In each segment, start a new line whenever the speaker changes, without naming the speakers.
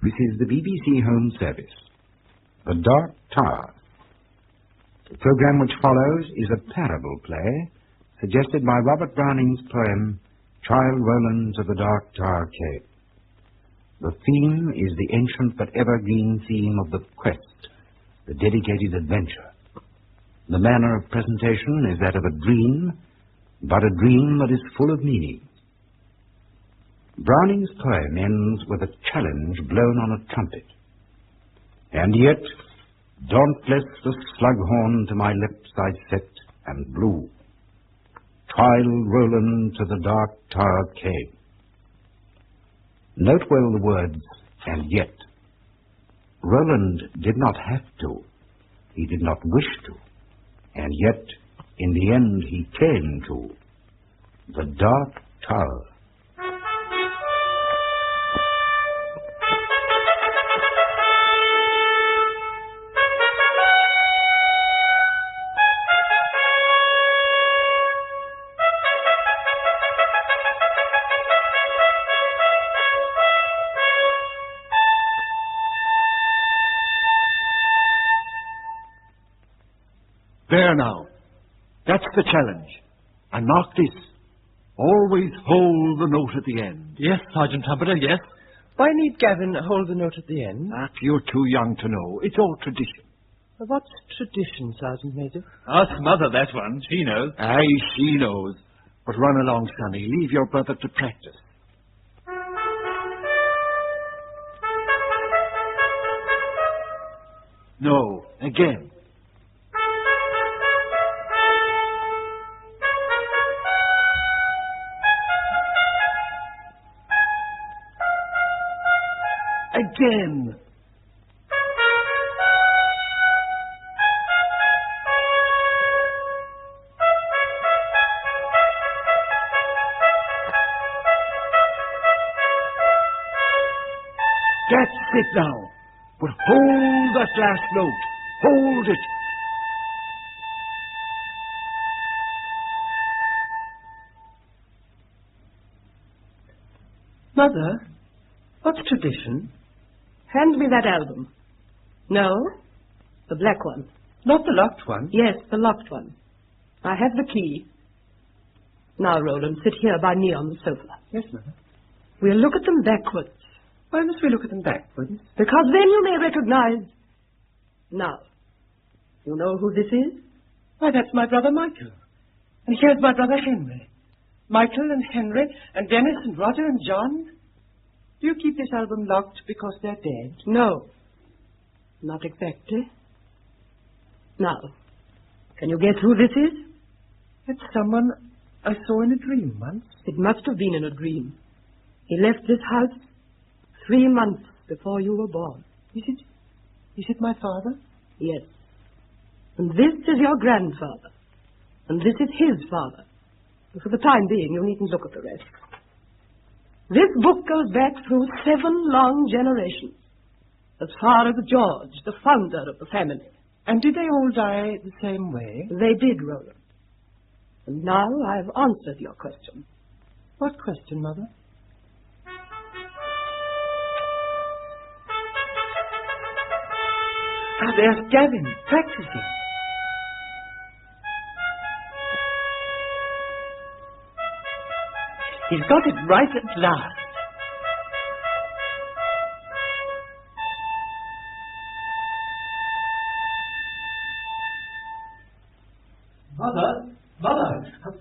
This is the BBC Home Service. The Dark Tower. The programme which follows is a parable play suggested by Robert Brownings' poem, Childe Roland to the Dark Tower Cave. The theme is the ancient but evergreen theme of the quest, the dedicated adventure. The manner of presentation is that of a dream, but a dream that is full of meaning. Browning's poem ends with a challenge blown on a trumpet. And yet, dauntless the slughorn to my lips I set and blew. Childe Roland to the Dark Tower came. Note well the words, and yet. Roland did not have to. He did not wish to. And yet, in the end, he came to the Dark Tower.
There now. That's the challenge. And mark this. Always hold the note at the end.
Yes, Sergeant Trumpeter, yes. Why need Gavin hold the note at the end?
That you're too young to know. It's all tradition.
What's tradition, Sergeant Major?
Ask Mother that one. She knows.
Aye, she knows. But run along, Sonny. Leave your brother to practice. No, again. Again. That's it now. But hold that last note. Hold it.
Mother, what's tradition?
Hand me that album. No, the black one.
Not the locked one?
Yes, the locked one. I have the key. Now, Roland, sit here by me on the sofa.
Yes, Mother.
We'll look at them backwards.
Why must we look at them backwards?
Because then you may recognize... Now, you know who this is?
Why, that's my brother Michael. And here's my brother Henry. Michael and Henry and Dennis and Roger and John. Do you keep this album locked because they're dead?
No, not exactly. Now, can you guess who this is?
It's someone I saw in a dream once.
It must have been in a dream. He left this house 3 months before you were born.
Is it my father?
Yes. And this is your grandfather. And this is his father. And for the time being, you needn't look at the rest. This book goes back through 7 long generations, as far as George, the founder of the family.
And did they all die the same way?
They did, Roland. And now I've answered your question.
What question, Mother? Ah, there's Gavin, practicing. He's got it right at last.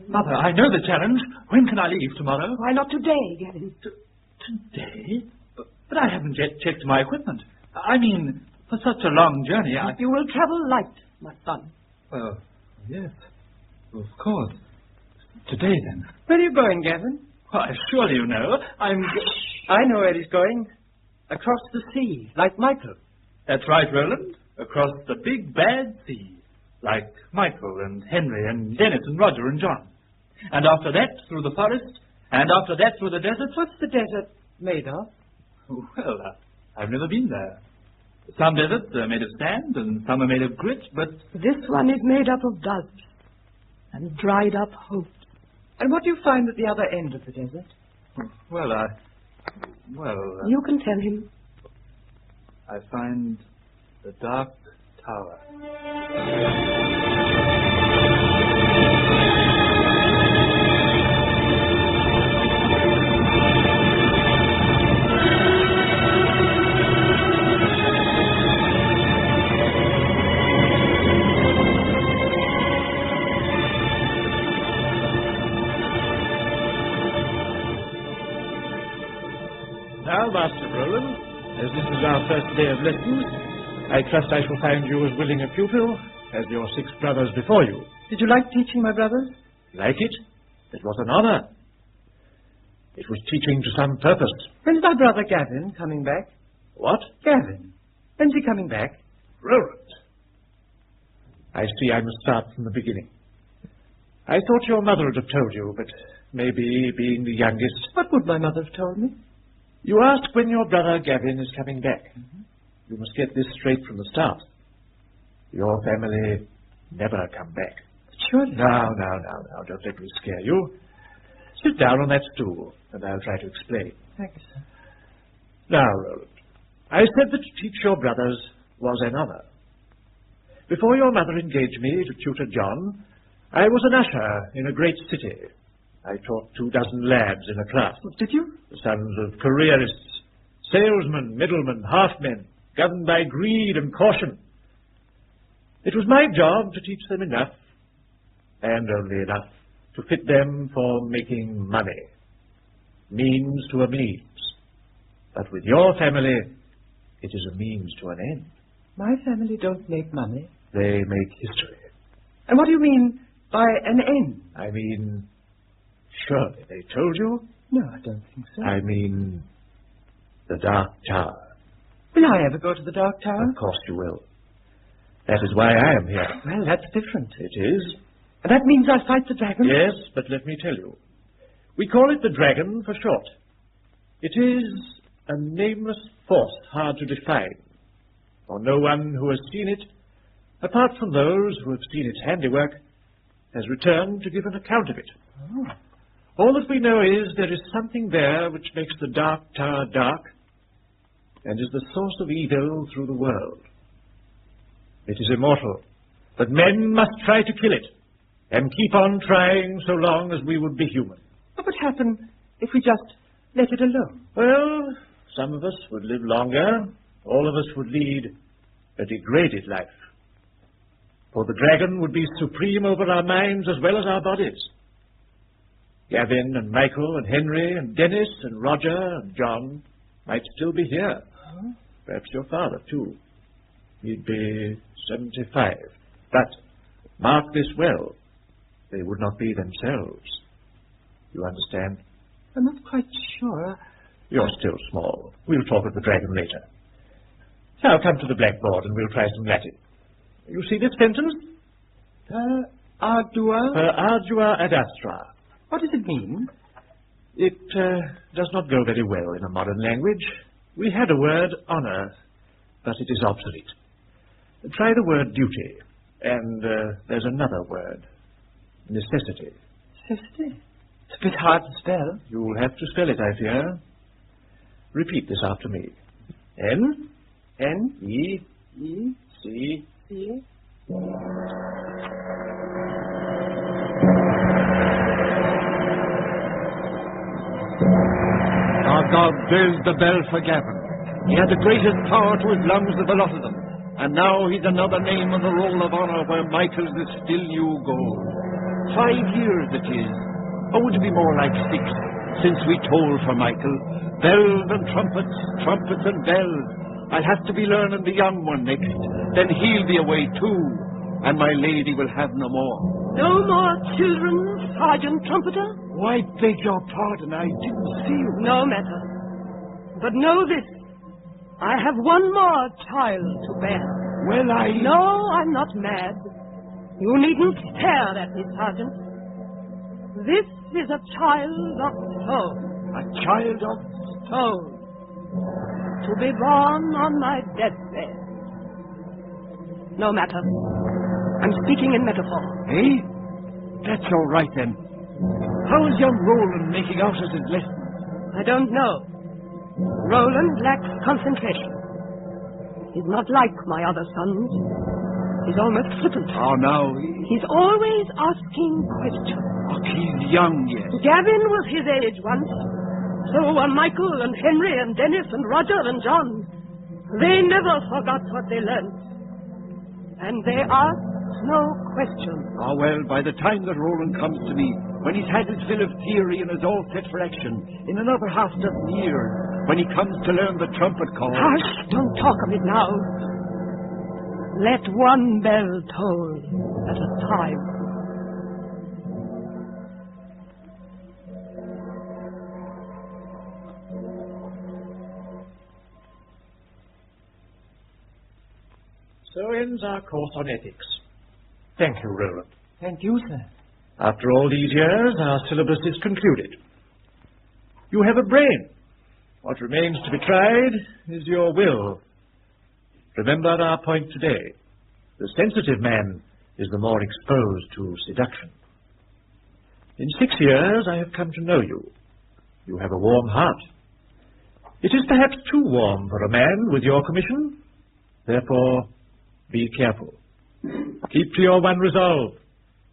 Mother, I know the challenge. When can I leave tomorrow?
Why not today, Gavin?
Today? But I haven't yet checked my equipment. I mean, for such a long journey,
You will travel light, my son.
Well, yes, of course. Today, then.
Where are you going, Gavin?
Why, surely you know.
I know where he's going. Across the sea, like Michael.
That's right, Roland. Across the big bad sea, like Michael and Henry and Dennis and Roger and John. And after that, through the forest. And after that, through the desert.
What's the desert made of?
Well, I've never been there. Some deserts are made of sand and some are made of grit, but...
This one is made up of dust and dried up hopes.
And what do you find at the other end of the desert?
Well,
You can tell him.
I find the Dark Tower.
Now, Master Roland, as this is our first day of lessons, I trust I shall find you as willing a pupil as your 6 brothers before you.
Did you like teaching my brothers?
Like it? It was an honor. It was teaching to some purpose.
When's my brother Gavin coming back?
What?
Gavin. When's he coming back?
Roland. I see I must start from the beginning. I thought your mother would have told you, but maybe, being the youngest...
What would my mother have told me?
You ask when your brother Gavin is coming back. You must get this straight from the start. Your family never come back.
Surely.
Now, don't let me scare you. Sit down on that stool, and I'll try to explain.
Thank you, sir.
Now, Roland, I said that to teach your brothers was an honor. Before your mother engaged me to tutor John, I was an usher in a great city. I taught 24 lads in a class.
Did you?
The sons of careerists, salesmen, middlemen, half-men, governed by greed and caution. It was my job to teach them enough, and only enough, to fit them for making money. Means to a means. But with your family, it is a means to an end.
My family don't make money.
They make history.
And what do you mean by an end?
I mean, surely they told you?
No, I don't think so.
I mean, the Dark Tower.
Will I ever go to the Dark Tower?
Of course you will. That is why I am here.
Well, that's different.
It is.
And that means I fight the dragon?
Yes, but let me tell you. We call it the dragon for short. It is a nameless force hard to define. For no one who has seen it, apart from those who have seen its handiwork, has returned to give an account of it.
Oh.
All that we know is there is something there which makes the Dark Tower dark and is the source of evil through the world. It is immortal, but men must try to kill it and keep on trying so long as we would be human.
What would happen if we just let it alone?
Well, some of us would live longer. All of us would lead a degraded life. For the dragon would be supreme over our minds as well as our bodies. Gavin and Michael and Henry and Dennis and Roger and John might still be here.
Huh?
Perhaps your father, too. He'd be 75. But mark this well. They would not be themselves. You understand?
I'm not quite sure.
You're still small. We'll talk of the dragon later. Now come to the blackboard and we'll try some Latin. You see this sentence?
Per ardua?
Per ardua ad astra.
What does it mean?
It does not go very well in a modern language. We had a word, honor, but it is obsolete. Try the word duty, and there's another word, necessity.
Necessity? It's a bit hard to spell.
You'll have to spell it, I fear. Repeat this after me. N.
E.
C.
Our God built the bell for Gavin. He had the greatest power to his lungs of the lot of them. And now he's another name on the roll of honor where Michael's is still new gold. 5 years it is. Or would it be more like 6 since we tolled for Michael? Bells and trumpets, trumpets and bells. I'll have to be learning the young one next. Then he'll be away too. And my lady will have no more.
No more children, Sergeant Trumpeter?
Oh, I beg your pardon, I didn't see you.
No matter. But know this. I have one more child to bear.
Well,
No, I'm not mad. You needn't stare at me, Sergeant. This is a child of stone.
A child of...
Stone. To be born on my deathbed. No matter. I'm speaking in metaphor.
Eh? That's all right, then. How is young Roland making out at his lessons?
I don't know. Roland lacks concentration. He's not like my other sons. He's almost flippant.
Oh, now,
He's always asking questions.
he's young yet.
Gavin was his age once. So were Michael and Henry and Dennis and Roger and John. They never forgot what they learned. And they asked no questions.
Oh, well, by the time that Roland comes to me, when he's had his fill of theory and is all set for action, in another half dozen years, when he comes to learn the trumpet call...
Hush, don't talk of it now. Let one bell toll at a time.
So ends our course on ethics. Thank you, Roland.
Thank you, sir.
After all these years, our syllabus is concluded. You have a brain. What remains to be tried is your will. Remember our point today. The sensitive man is the more exposed to seduction. In 6 years, I have come to know you. You have a warm heart. It is perhaps too warm for a man with your commission. Therefore, be careful. Keep to your one resolve,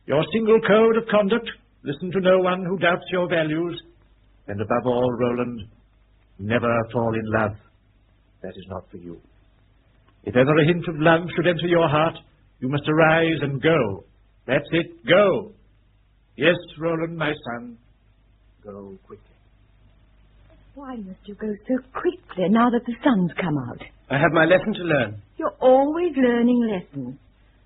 your single code of conduct. Listen to no one who doubts your values. And above all, Roland, never fall in love. That is not for you. If ever a hint of love should enter your heart, you must arise and go. That's it, go. Yes, Roland, my son, go quickly.
Why must you go so quickly now that the sun's come out?
I have my lesson to learn.
You're always learning lessons.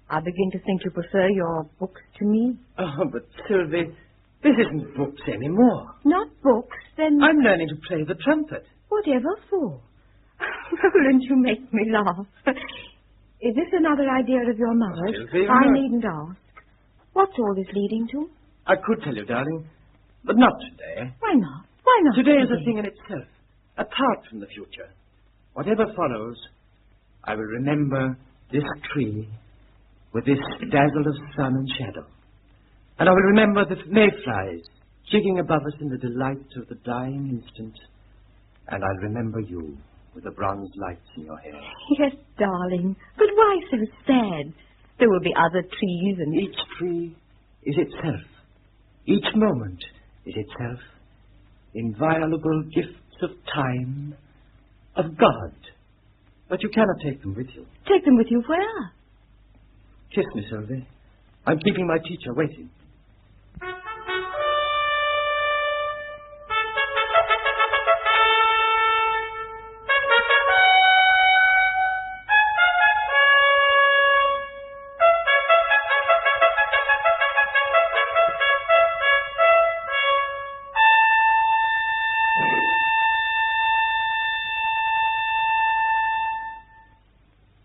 I begin to think you prefer your books to me.
Oh, but Sylvie, this isn't books anymore.
Not books, then...
I'm learning to play the trumpet.
Whatever for? Roland, you make me laugh. Is this another idea of your mother's?
Sylvie,
I needn't ask. What's all this leading to?
I could tell you, darling, but not today.
Why not? Why not?
Today is a thing in itself, apart from the future. Whatever follows, I will remember this tree with this dazzle of sun and shadow. And I will remember the mayflies jigging above us in the delight of the dying instant. And I'll remember you with the bronze lights in your hair.
Yes, darling. But why so sad? There will be other trees and...
Each tree is itself. Each moment is itself. Inviolable gifts of time, of God. But you cannot take them with you.
Take them with you where?
Kiss me, Sylvie. I'm keeping my teacher waiting.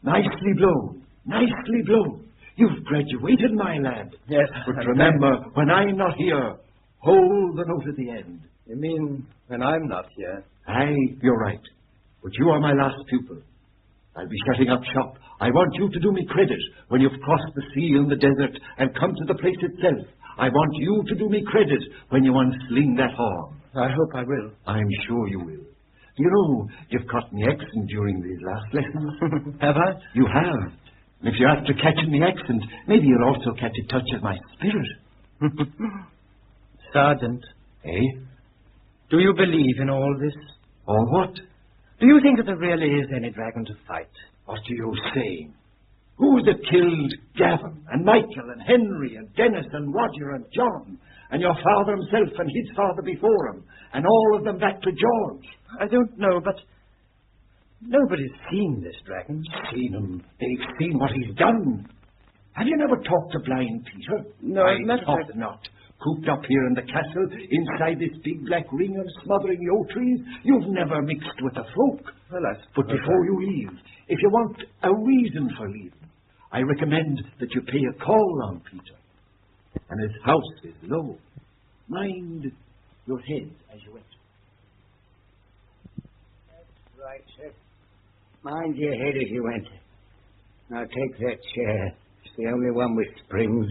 Nicely blown. Nicely blown. You've graduated, my lad.
Yes.
But remember, when I'm not here, hold the note at the end.
You mean when I'm not here?
Aye, you're right. But you are my last pupil. I'll be shutting up shop. I want you to do me credit when you've crossed the sea and the desert and come to the place itself. I want you to do me credit when you unsling that horn.
I hope I will.
I'm sure you will. You know, you've caught me accent during these last lessons.
Have I?
You have. And if you're after catching the accent, maybe you'll also catch a touch of my spirit.
Sergeant.
Eh?
Do you believe in all this?
Or what?
Do you think that there really is any dragon to fight?
What are you saying? Who's that killed Gavin and Michael and Henry and Dennis and Roger and John and your father himself and his father before him and all of them back to George?
I don't know, but nobody's seen this dragon.
Seen him. They've seen what he's done. Have you never talked to blind Peter?
No,
I thought not. Cooped up here in the castle, inside this big black ring of smothering yew trees, you've never mixed with the folk.
Well,
But before you leave, if you want a reason for leaving, I recommend that you pay a call on Peter. And his house is low. Mind your head as you enter.
That's right, sir. Mind your head as you enter. Now take that chair. It's the only one with springs.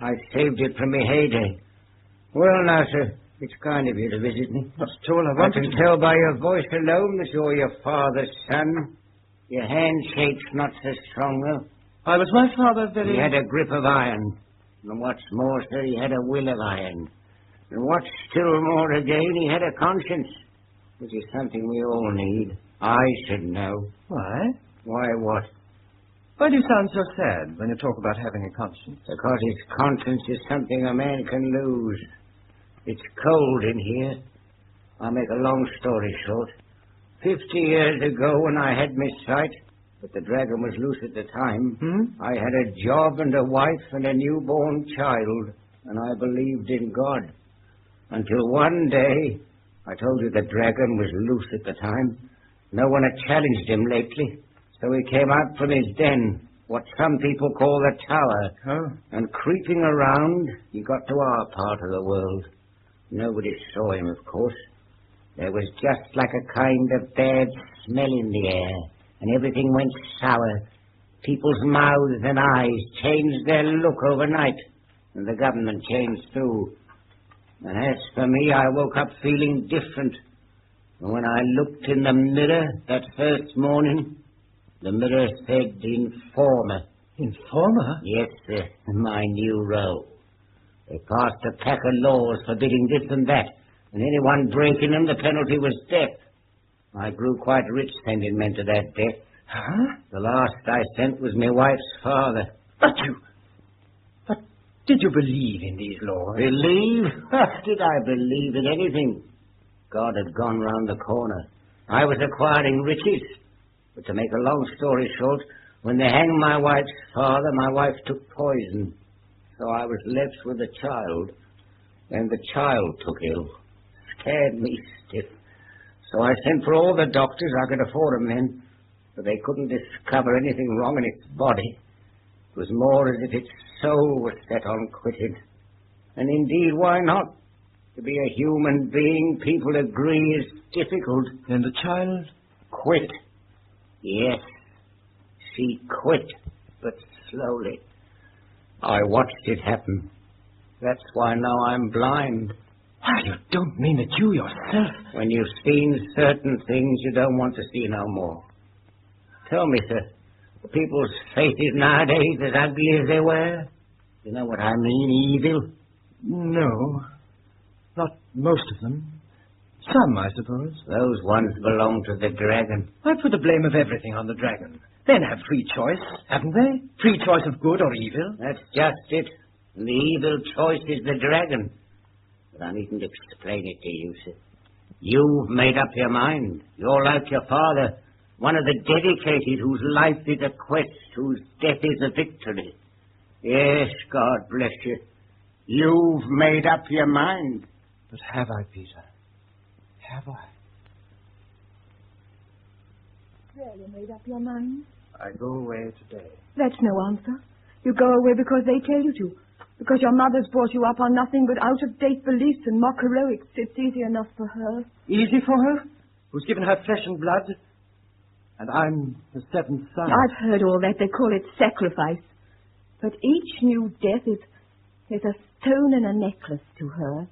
I saved it from my heyday. Well, now, sir, it's kind of you to visit me.
That's all I
I
wanted
can
to...
tell by your voice alone that you're your father's son. Your handshake's not so strong, though.
Why, was my father very...
He had a grip of iron. And what's more, sir, he had a will of iron. And what's still more again, he had a conscience, which is something we all need. I should know.
Why?
Why what?
Why do you sound so sad when you talk about having a conscience?
Because his conscience is something a man can lose. It's cold in here. I'll make a long story short. 50 years ago, when I had my sight, but the dragon was loose at the time, I had a job and a wife and a newborn child, and I believed in God. Until one day, I told you the dragon was loose at the time. No one had challenged him lately, so he came out from his den, what some people call the tower, and creeping around, he got to our part of the world. Nobody saw him, of course. There was just like a kind of bad smell in the air, and everything went sour. People's mouths and eyes changed their look overnight, and the government changed too. And as for me, I woke up feeling different. And when I looked in the mirror that first morning, the mirror said informer.
Informer?
Yes, sir, my new role. They passed a pack of laws forbidding this and that, and anyone breaking them, the penalty was death. I grew quite rich sending men to that death.
Huh?
The last I sent was my wife's father.
But did you believe in these laws?
Believe? Did I believe in anything? God had gone round the corner. I was acquiring riches. But to make a long story short, when they hanged my wife's father, my wife took poison. So I was left with a child. And the child took ill. Scared me stiff. So I sent for all the doctors. I could afford them then. But they couldn't discover anything wrong in its body. It was more as if its soul was set on quitting. And indeed, why not? To be a human being, people agree, is difficult.
And the child?
Quit. Yes, she quit, but slowly. I watched it happen. That's why now I'm blind.
Why, you don't mean that you yourself...
When you've seen certain things, you don't want to see no more. Tell me, sir, are people's faces nowadays as ugly as they were? You know what I mean, evil?
No, not most of them. Some, I suppose.
Those ones belong to the dragon.
I put the blame of everything on the dragon. Men have free choice, haven't they? Free choice of good or evil.
That's just it. And the evil choice is the dragon. But I needn't explain it to you, sir. You've made up your mind. You're like your father, one of the dedicated whose life is a quest, whose death is a victory. Yes, God bless you. You've made up your mind.
But have I, Peter? Have I?
Really made up your mind?
I go away today.
That's no answer. You go away because they tell you to. Because your mother's brought you up on nothing but out-of-date beliefs and mock heroics. It's easy enough for her.
Easy for her? Who's given her flesh and blood? And I'm the seventh son.
I've heard all that. They call it sacrifice. But each new death is a stone and a necklace to her.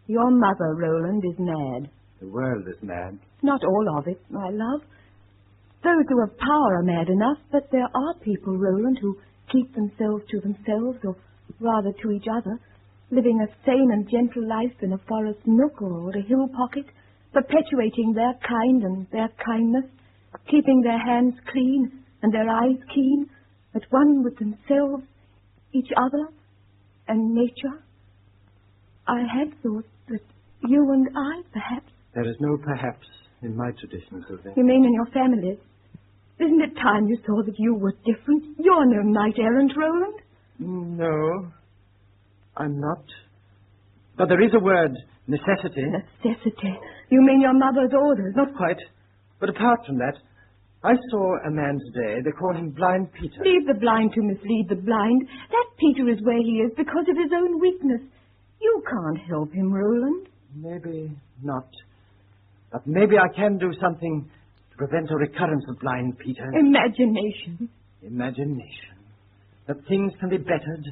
Your mother, Roland, is mad.
The world is mad.
Not all of it, my love. Those who have power are mad enough, but there are people, Roland, who keep themselves to themselves, or rather to each other, living a sane and gentle life in a forest nook or a hill pocket, perpetuating their kind and their kindness, keeping their hands clean and their eyes keen, at one with themselves, each other, and nature. I had thought that you and I, perhaps...
There is no perhaps in my tradition, Sylvia.
You mean in your family? Isn't it time you saw that you were different? You're no knight-errant, Roland.
No, I'm not. But there is a word, necessity.
Necessity? You mean your mother's orders?
Not quite. But apart from that, I saw a man today. They call him Blind Peter.
Leave the blind to mislead the blind. That Peter is where he is because of his own weakness. You can't help him, Roland.
Maybe not. But maybe I can do something to prevent a recurrence of Blind Peter.
Imagination.
Imagination. That things can be bettered,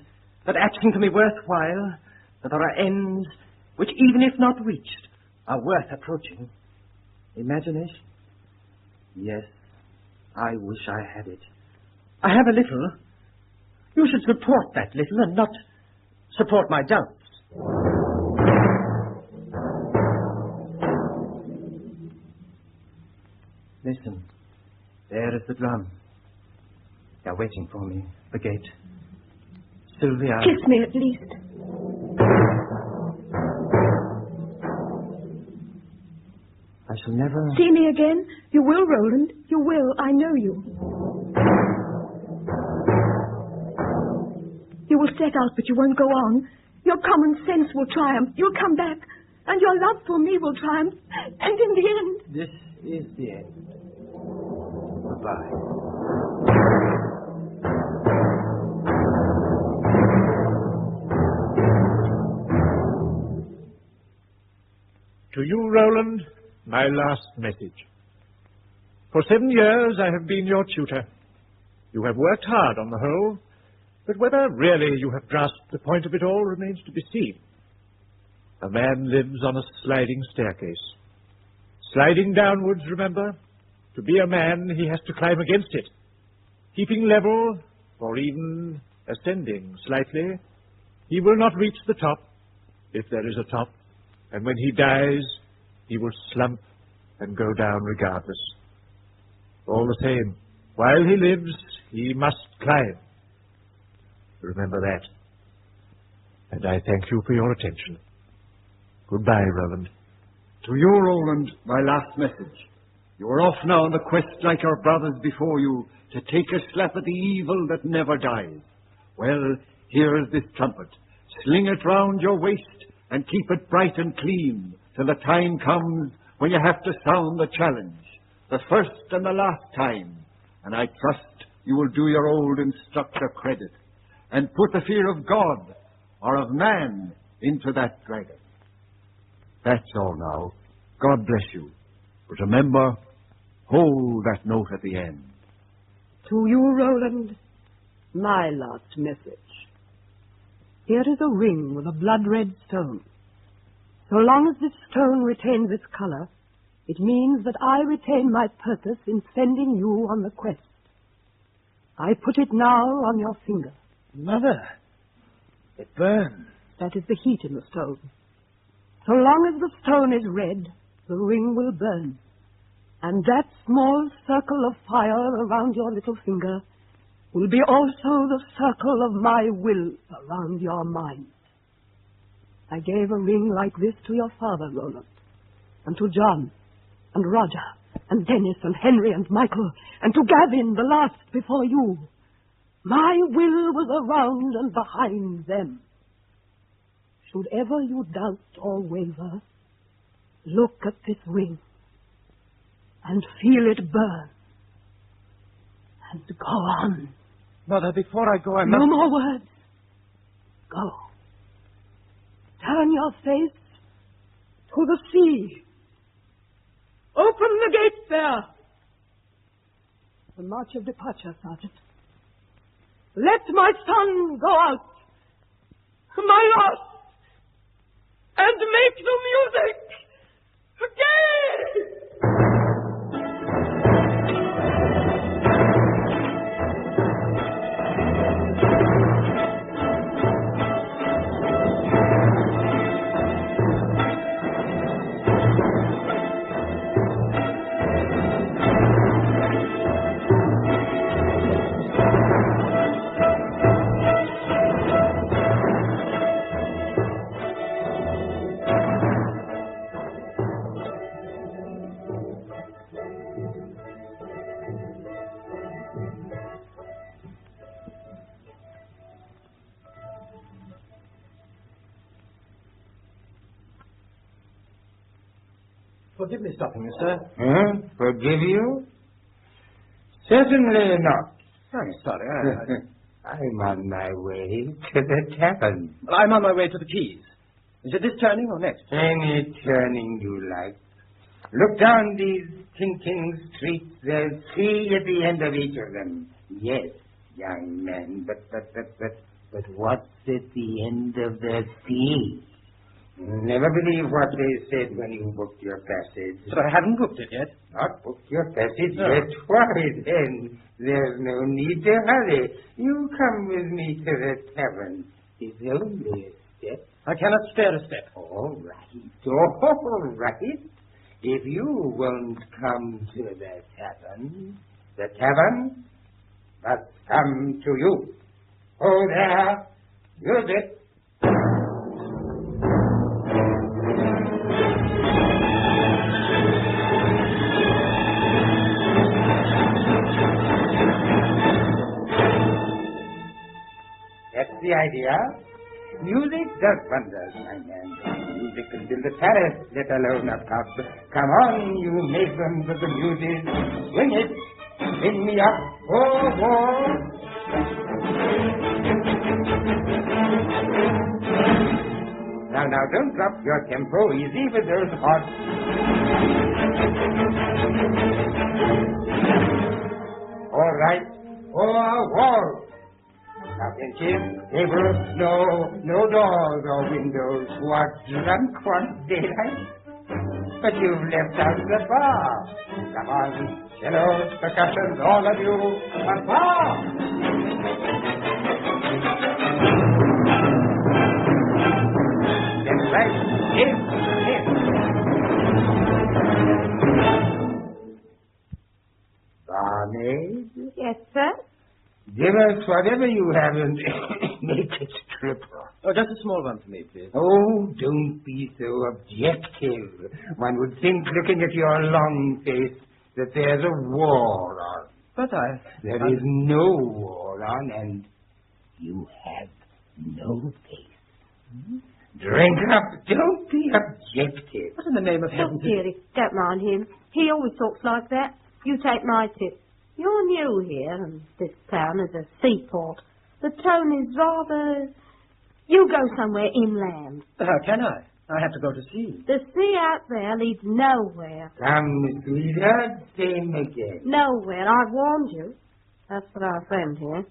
that action can be worthwhile, that there are ends which, even if not reached, are worth approaching. Imagination. Yes, I wish I had it. I have a little. You should support that little and not support my doubts. Listen. There is the drum. They're waiting for me. The gate. Sylvia.
Kiss me at least.
I shall never...
See me again? You will, Roland. You will. I know you. You will set out, but you won't go on. Your common sense will triumph. You'll come back. And your love for me will triumph. And in the end...
This is the end. Goodbye.
To you, Roland, my last message. For 7 years I have been your tutor. You have worked hard on the whole, but whether really you have grasped the point of it all remains to be seen. A man lives on a sliding staircase. Sliding downwards, remember? To be a man, he has to climb against it, keeping level, or even ascending slightly. He will not reach the top, if there is a top, and when he dies, he will slump and go down regardless. All the same, while he lives, he must climb. Remember that. And I thank you for your attention. Goodbye, Roland.
To you, Roland, my last message. You are off now on the quest like your brothers before you to take a slap at the evil that never dies. Well, here is this trumpet. Sling it round your waist and keep it bright and clean till the time comes when you have to sound the challenge, the first and the last time. And I trust you will do your old instructor credit and put the fear of God or of man into that dragon. That's all now. God bless you. But remember, hold that note at the end.
To you, Roland, my last message. Here is a ring with a blood-red stone. So long as this stone retains its color, it means that I retain my purpose in sending you on the quest. I put it now on your finger.
Mother, it burns.
That is the heat in the stone. So long as the stone is red, the ring will burn. And that small circle of fire around your little finger will be also the circle of my will around your mind. I gave a ring like this to your father, Roland, and to John, and Roger, and Dennis, and Henry, and Michael, and to Gavin, the last before you. My will was around and behind them. Should ever you doubt or waver, look at this ring and feel it burn. And go on.
Mother, before I go, I must...
No more words. Go. Turn your face to the sea. Open the gates there. The march of departure, Sergeant. Let my son go out. My last. And make the music gay!
Forgive me stopping you, sir.
Forgive you? Certainly not.
I'm sorry.
I'm on my way to the tavern.
Well, I'm on my way to the Keys. Is it this turning or next?
Any turning you like. Look down these clinking streets. There's sea at the end of each of them. Yes, young man, but what's at the end of the sea? Never believe what they said when you booked your passage.
But I haven't booked it yet.
Not booked your passage yet? Why, then, there's no need to hurry. You come with me to the tavern. It's only a step.
I cannot spare a step.
All right. If you won't come to the tavern must come to you. Oh, there, use it. That's the idea. Music does wonders, my man. Music can build a palace, let alone a pub. Come on, you matrons of the muses. Swing it. Swing me up. Oh. Now, don't drop your tempo. Easy with those hot. All right. Wall. Now, benches, tables, no doors or windows. Who are drunk one daylight? But you've left out the bar. Come on, cellos, percussions, all of you, a bar! That's right. Yes. Barmaid?
Yes, sir?
Give us whatever you have and make it triple.
Oh, just a small one for me, please.
Oh, don't be so objective. One would think, looking at your long face, that there's a war on.
But
There is no war on, and you have no face. Drink up. Don't be objective.
what in the name of heaven?
Look, dearie, don't mind him. He always talks like that. You take my tip. You're new here, and this town is a seaport. The tone is rather... You go somewhere inland.
How can I? I have to go to sea.
The sea out there leads nowhere.
Come, sweetheart, same again.
Nowhere. I've warned you. That's for our friend here.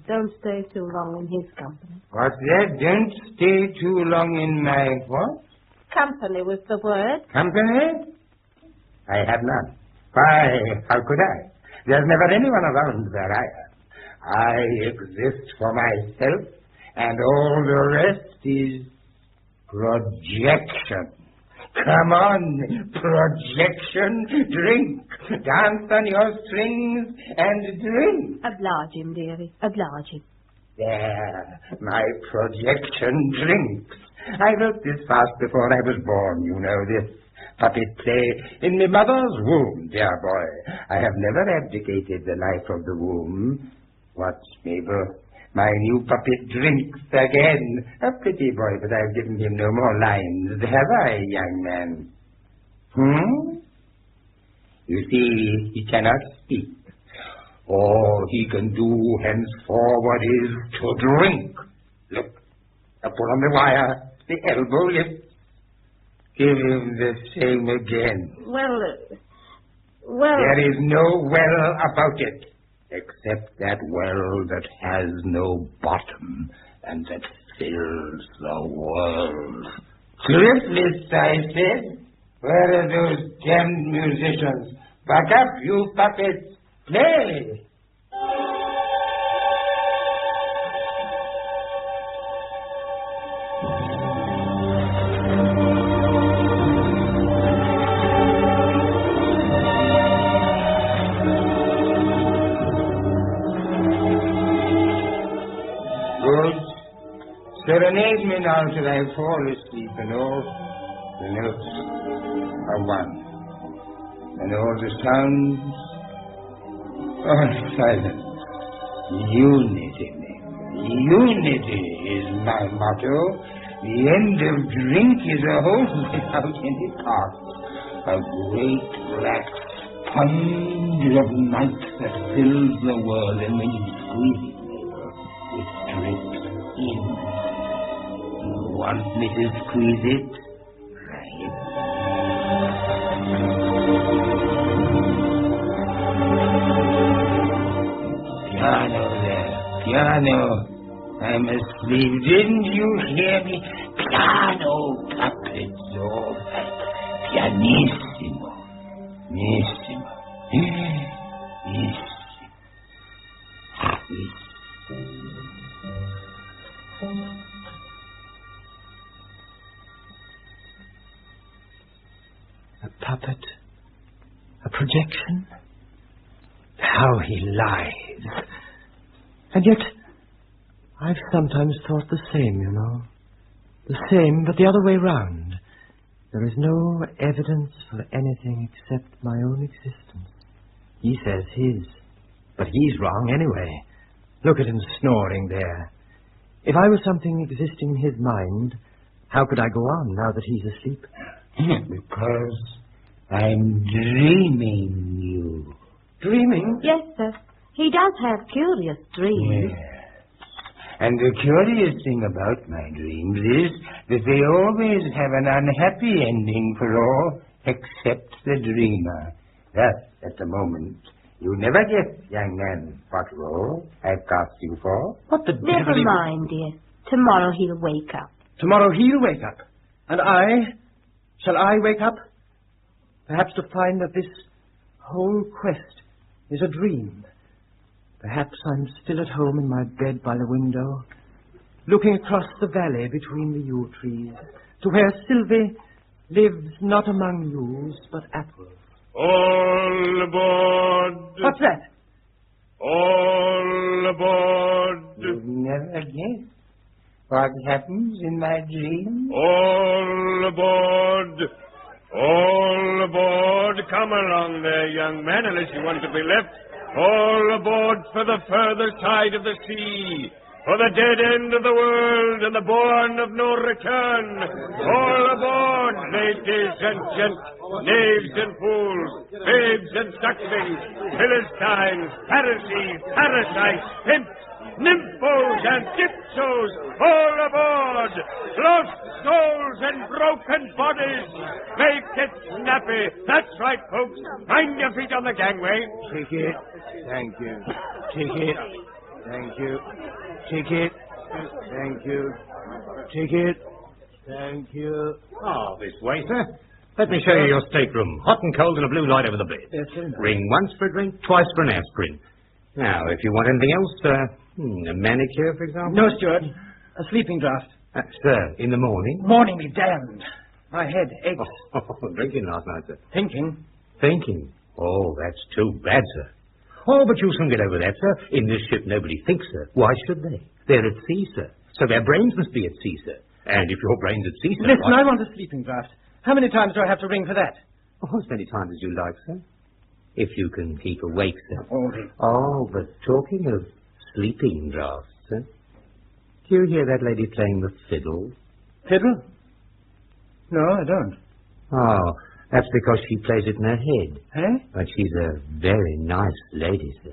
Don't stay too long in his company.
What's that? Don't stay too long in my what?
Company was the word.
Company? I have none. Why, how could I? There's never anyone around where I am. I exist for myself, and all the rest is projection. Come on, projection, drink. Dance on your strings and drink.
Oblige him, dearie. Oblige him.
There, my projection drinks. I wrote this fast before I was born, you know this. Puppet play in my mother's womb, dear boy. I have never abdicated the life of the womb. Watch, Mabel. My new puppet drinks again. A pretty boy, but I've given him no more lines, have I, young man? You see, he cannot speak. All he can do henceforward is to drink. Look, I pull on the wire, the elbow lifts. Give him the same again.
Well...
There is no well about it, except that well that has no bottom and that fills the world. Swiftness, I said. Where are those damned musicians? Back up, you puppets. Play! Serenade me now till I fall asleep, and all the notes are one, and all the sounds are silent. Unity, unity is my motto. The end of drink is a hole without any parts, a great black sponge of night that fills the world, and when you squeeze it drips in. You want me to squeeze it? Right. Piano there. Piano. I'm asleep. Didn't you hear me? Piano, puppet. Pianissimo. Missimo.
A puppet? A projection? How he lies. And yet, I've sometimes thought the same, you know. The same, but the other way round. There is no evidence for anything except my own existence. He says his, but he's wrong anyway. Look at him snoring there. If I was something existing in his mind, how could I go on now that he's asleep?
Because I'm dreaming you.
Dreaming?
Yes, sir. He does have curious dreams.
Yes. And the curious thing about my dreams is that they always have an unhappy ending for all except the dreamer. Thus, at the moment, you never guess, young man, what role I've cast you for.
What the
Never
devil...
mind, dear. Tomorrow he'll wake up.
Tomorrow he'll wake up. And shall I wake up? Perhaps to find that this whole quest is a dream. Perhaps I'm still at home in my bed by the window, looking across the valley between the yew trees, to where Sylvie lives not among yews, but apples.
All aboard!
What's that?
All aboard!
You've never guessed what happens in my dream?
All aboard! All aboard! Come along there, young man, unless you want to be left. All aboard for the further side of the sea, for the dead end of the world and the bourne of no return. All aboard, ladies and gents, knaves and fools, babes and sucklings, Philistines, Pharisees, parasites, pimps, nymphos and gypsos, all aboard! Lost souls and broken bodies! Make it snappy! That's right, folks! Mind your feet on the gangway!
Ticket. Thank you. Ticket. Thank you. Ticket. Thank you. Ticket. Thank you.
Oh, this way, sir. Let me show you your stateroom. Hot and cold and a blue light over the bed.
Yes, sir.
Ring once for a drink, twice for an aspirin. Now, if you want anything else, a manicure, for example?
No, steward. A sleeping draught.
Sir, in the morning?
Morning be damned. My head aches.
Drinking last night, sir.
Thinking.
Thinking? Oh, that's too bad, sir. Oh, but you'll soon get over that, sir. In this ship, nobody thinks, sir. Why should they? They're at sea, sir. So their brains must be at sea, sir. And if your brain's at sea, sir...
Listen, I want a sleeping draught. How many times do I have to ring for that?
Oh, as many times as you like, sir. If you can keep awake, sir.
Oh,
Oh, but talking of sleeping draughts, sir. Do you hear that lady playing the fiddle?
Fiddle? No, I don't.
Oh, that's because she plays it in her head.
Eh?
But she's a very nice lady, sir.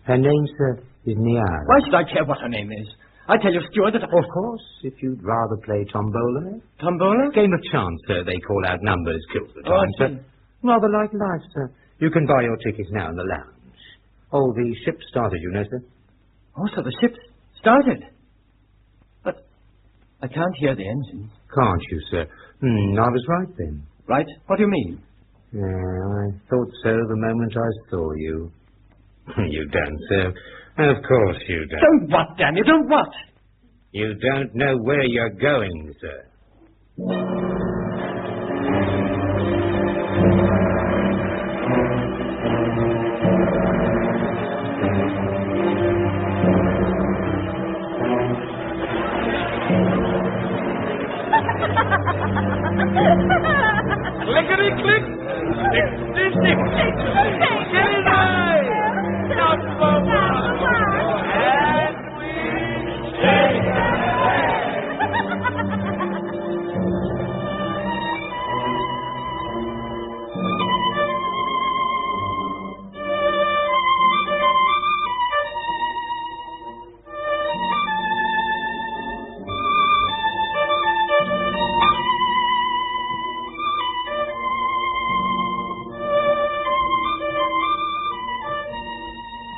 Her name, sir, is Niara.
Why should I care what her name is? I tell you, steward, that...
Of course, if you'd rather play tombola.
Tombola?
Game of chance, sir. They call out numbers, kills the time,
I see.
sir. Rather like life, sir. You can buy your tickets now in the lounge. Oh, the ship started, you know, sir.
Oh, so the ship's started. But I can't hear the engines.
Can't you, sir? I was right then.
Right? What do you mean?
Yeah, I thought so the moment I saw you. You don't, sir. Of course you don't.
Don't what, damn you? Don't what?
You don't know where you're going, sir.
Clickety-click! 66! Get it right! Number one! And we shake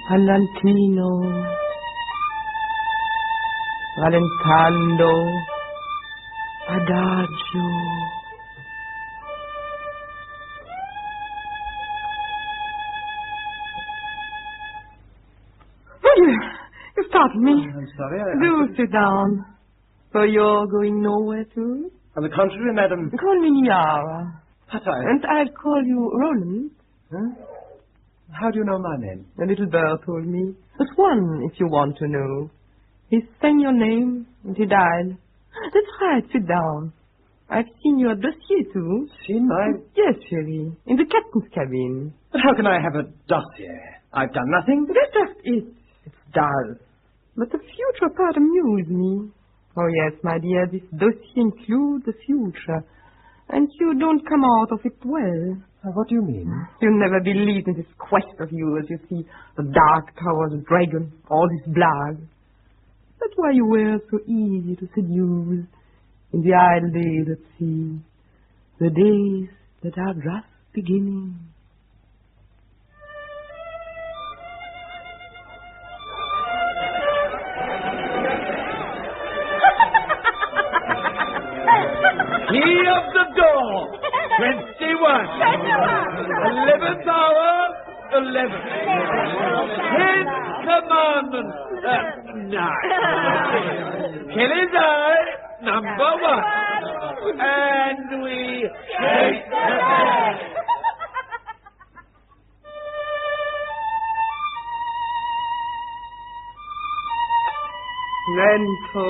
Allantino, Valentando, Adagio. pardon me.
I'm sorry.
Do sit down. So you're going nowhere, too?
On the contrary, madam.
Call me Niara.
But
And I'll call you Roland.
Huh? How do you know my name?
A little bird told me. A swan, if you want to know. He sang your name, and he died. That's right, sit down. I've seen your dossier, too.
Seen my...
Yes, chérie. In the captain's cabin.
But how can I have a dossier? I've done nothing.
That's just it. It's dull. But the future part amused me. Oh, yes, my dear, this dossier includes the future. And you don't come out of it well.
What do you mean?
You'll never believe in this quest of yours. You see, the dark tower, the dragon, all this blag. That's why you were so easy to seduce in the idle days at sea, the days that are just beginning.
Key of the door, 21. 11th hour, 11. 10th commandment, 9. Kelly's eye, number 1. And we shake the bag.
Lento.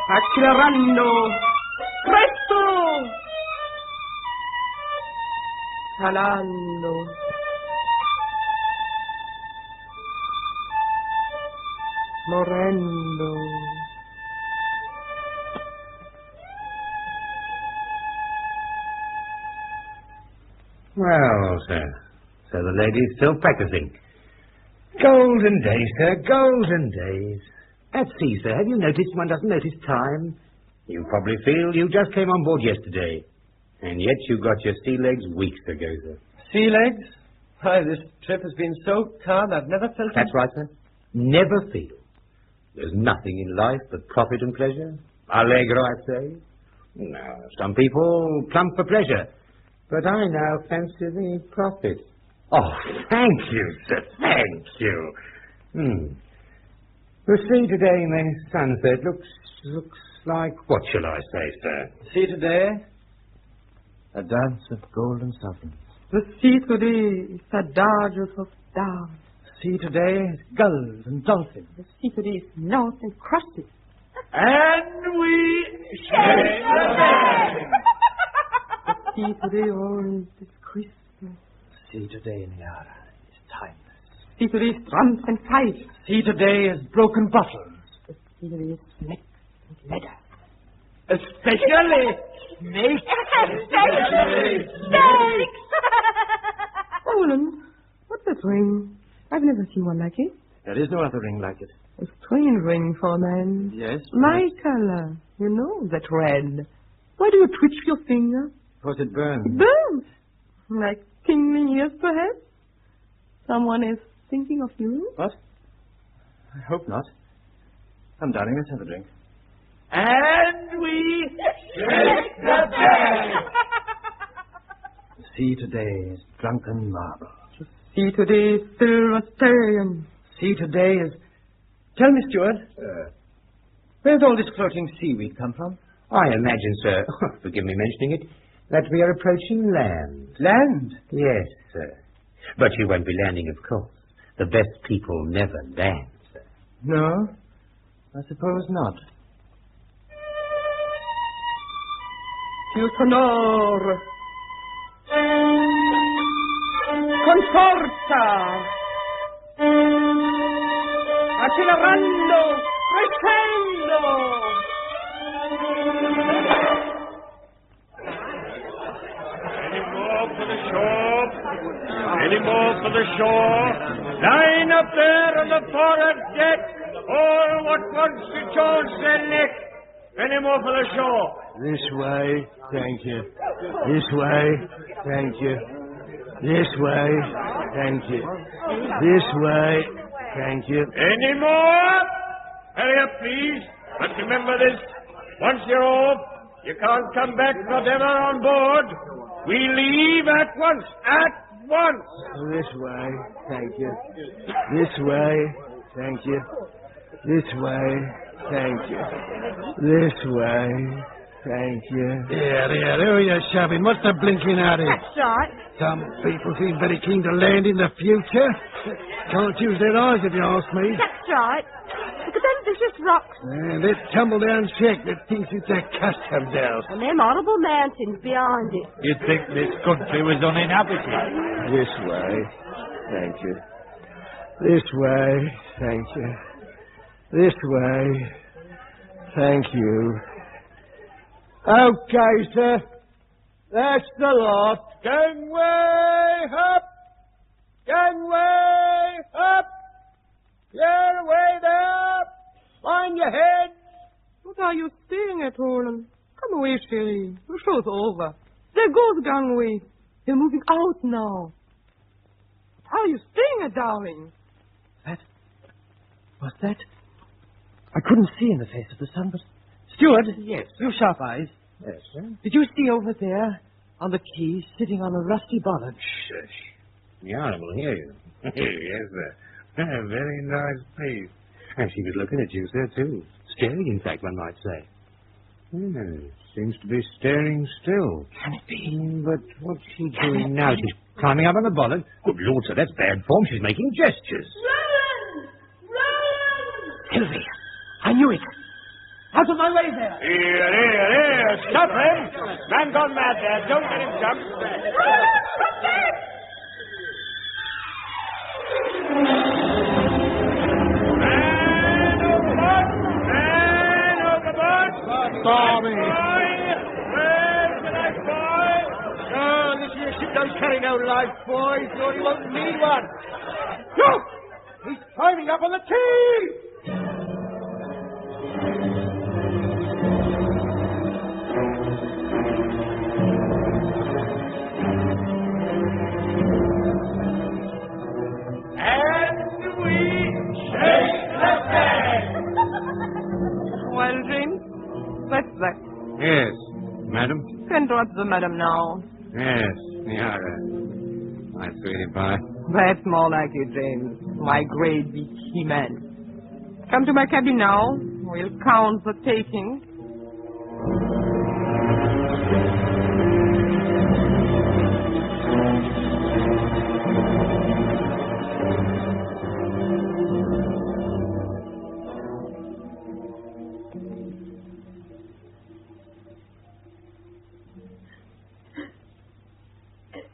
Accelerando. Presto. Calando. Morendo.
Well, sir, so the lady's still practicing. Golden days, sir, golden days. At sea, sir, have you noticed one doesn't notice time? You probably feel you just came on board yesterday, and yet you got your sea legs weeks ago, sir.
Sea legs? Why, this trip has been so calm, I've never felt...
That's right, sir. Never feel. There's nothing in life but profit and pleasure. Allegro, I say. Now, some people plump for pleasure, but I now fancy the profit. Oh, thank you, sir, thank you. The sea today in the sunset looks like, what shall I say, sir?
See today, a dance of golden sovereigns.
The sea today is a darkness of down.
See today is gulls and dolphins.
The sea today is north and crusty.
And we shake the bag.
The sea today orange is crystal.
See today, Niara, is timeless.
See today is drums and pipes.
See today is broken bottles.
The sea today is snakes and leather.
Especially snakes.
Especially snakes!
Roland, what's that ring? I've never seen one like it.
There is no other ring like it.
A strange ring for a man.
Yes?
My color. You know, that red. Why do you twitch your finger?
Because it burns.
It burns. Like tingling ears, perhaps? Someone is thinking of you?
What? I hope not. Come, darling, let's have a drink.
And we shake the bag.
The sea today is drunken marble.
See today is silver stallion.
See today is... Tell me, Stuart, where's all this floating seaweed come from?
I imagine, sir, forgive me mentioning it, that we are approaching land.
Land?
Yes, sir. But you won't be landing, of course. The best people never land, sir.
No, I suppose not.
Più sonoro. Con forza. Accelerando. Crescendo.
Any more for the shore? Line up there on the forward deck. All what wants to charge their neck. Any more for the shore?
This way, thank you. This way, thank you. This way, thank you. This way, thank you.
Any more? Hurry up, please. But remember this. Once you're off, you can't come back whatever on board. We leave at once. At
once.
This way, thank you. This way, thank you. This way, thank you. This way, thank you. Here, who are you shoving? What's the blinking out of?
That's right.
Some people seem very keen to land in the future. Can't use their eyes if you ask me.
That's right. Look at them vicious rocks.
That tumble-down shack that thinks it's a customs house.
And them horrible mountains behind it.
You'd think this country was uninhabited.
This way, thank you. This way, thank you. This way, thank you. Okay, sir. That's the lot. Gangway up! Gangway up! Clear away there! Mind your head!
What are you staring at, Roland? Come away, Sherry. The show's over. There goes gangway. They're moving out now. How are you staring at, darling?
What's that? I couldn't see in the face of the sun, but... Steward?
Yes.
You sharp eyes.
Yes, sir.
Did you see over there, on the quay, sitting on a rusty bollard?
Shush. The Honor will hear you. Yes, sir. A very nice face. And she was looking at you, sir, too. Staring, in fact, one might say. Seems to be staring still.
Can it be?
But what's she doing now? She's climbing up on the bollard. Good Lord, sir, that's bad form. She's making gestures.
Sylvie, I knew it. Out of my way there.
Here. Stop him. Man gone mad there. Don't let him jump. Man overboard.
Barney.
Where's the life, boy?
Oh, this here ship don't carry no life, boys. Nor he won't need one. Look! He's climbing up on the quay!
Well, James, that's that.
Yes, madam.
Can drop the madam now.
Yes, yeah. My sweetie pie.
That's more like it, James. My great big He-Man. Come to my cabin now. We'll count the taking.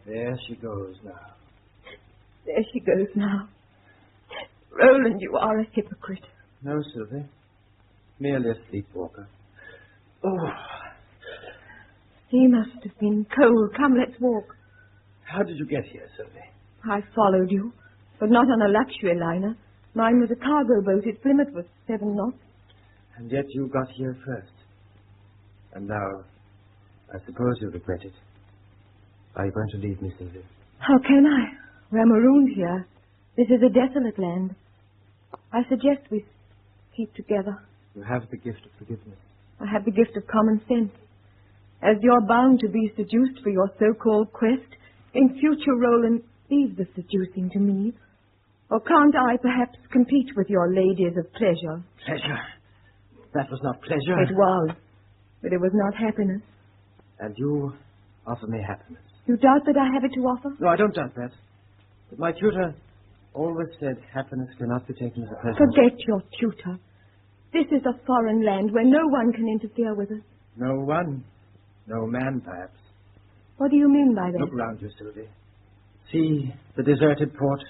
There she goes now.
There she goes now. Roland, you are a hypocrite.
No, Sylvie. Merely a sleepwalker. Oh,
He must have been cold. Come, let's walk.
how did you get here, Sylvie?
I followed you, but not on a luxury liner. Mine was a cargo boat. Its limit was 7 knots.
And yet you got here first. And now, I suppose you regret it. Are you going to leave me, Sylvie?
How can I? We're marooned here. This is a desolate land. I suggest we keep together.
You have the gift of forgiveness.
I have the gift of common sense. As you're bound to be seduced for your so-called quest, in future, Roland, leave the seducing to me. Or can't I perhaps compete with your ladies of pleasure?
Pleasure? That was not pleasure.
It was, but it was not happiness.
And you offer me happiness.
You doubt that I have it to offer?
No, I don't doubt that. But my tutor always said happiness cannot be taken as a present.
Forget your tutor. This is a foreign land where no one can interfere with us.
No one. No man, perhaps.
What do you mean by that?
Look round you, Sylvie. See the deserted port,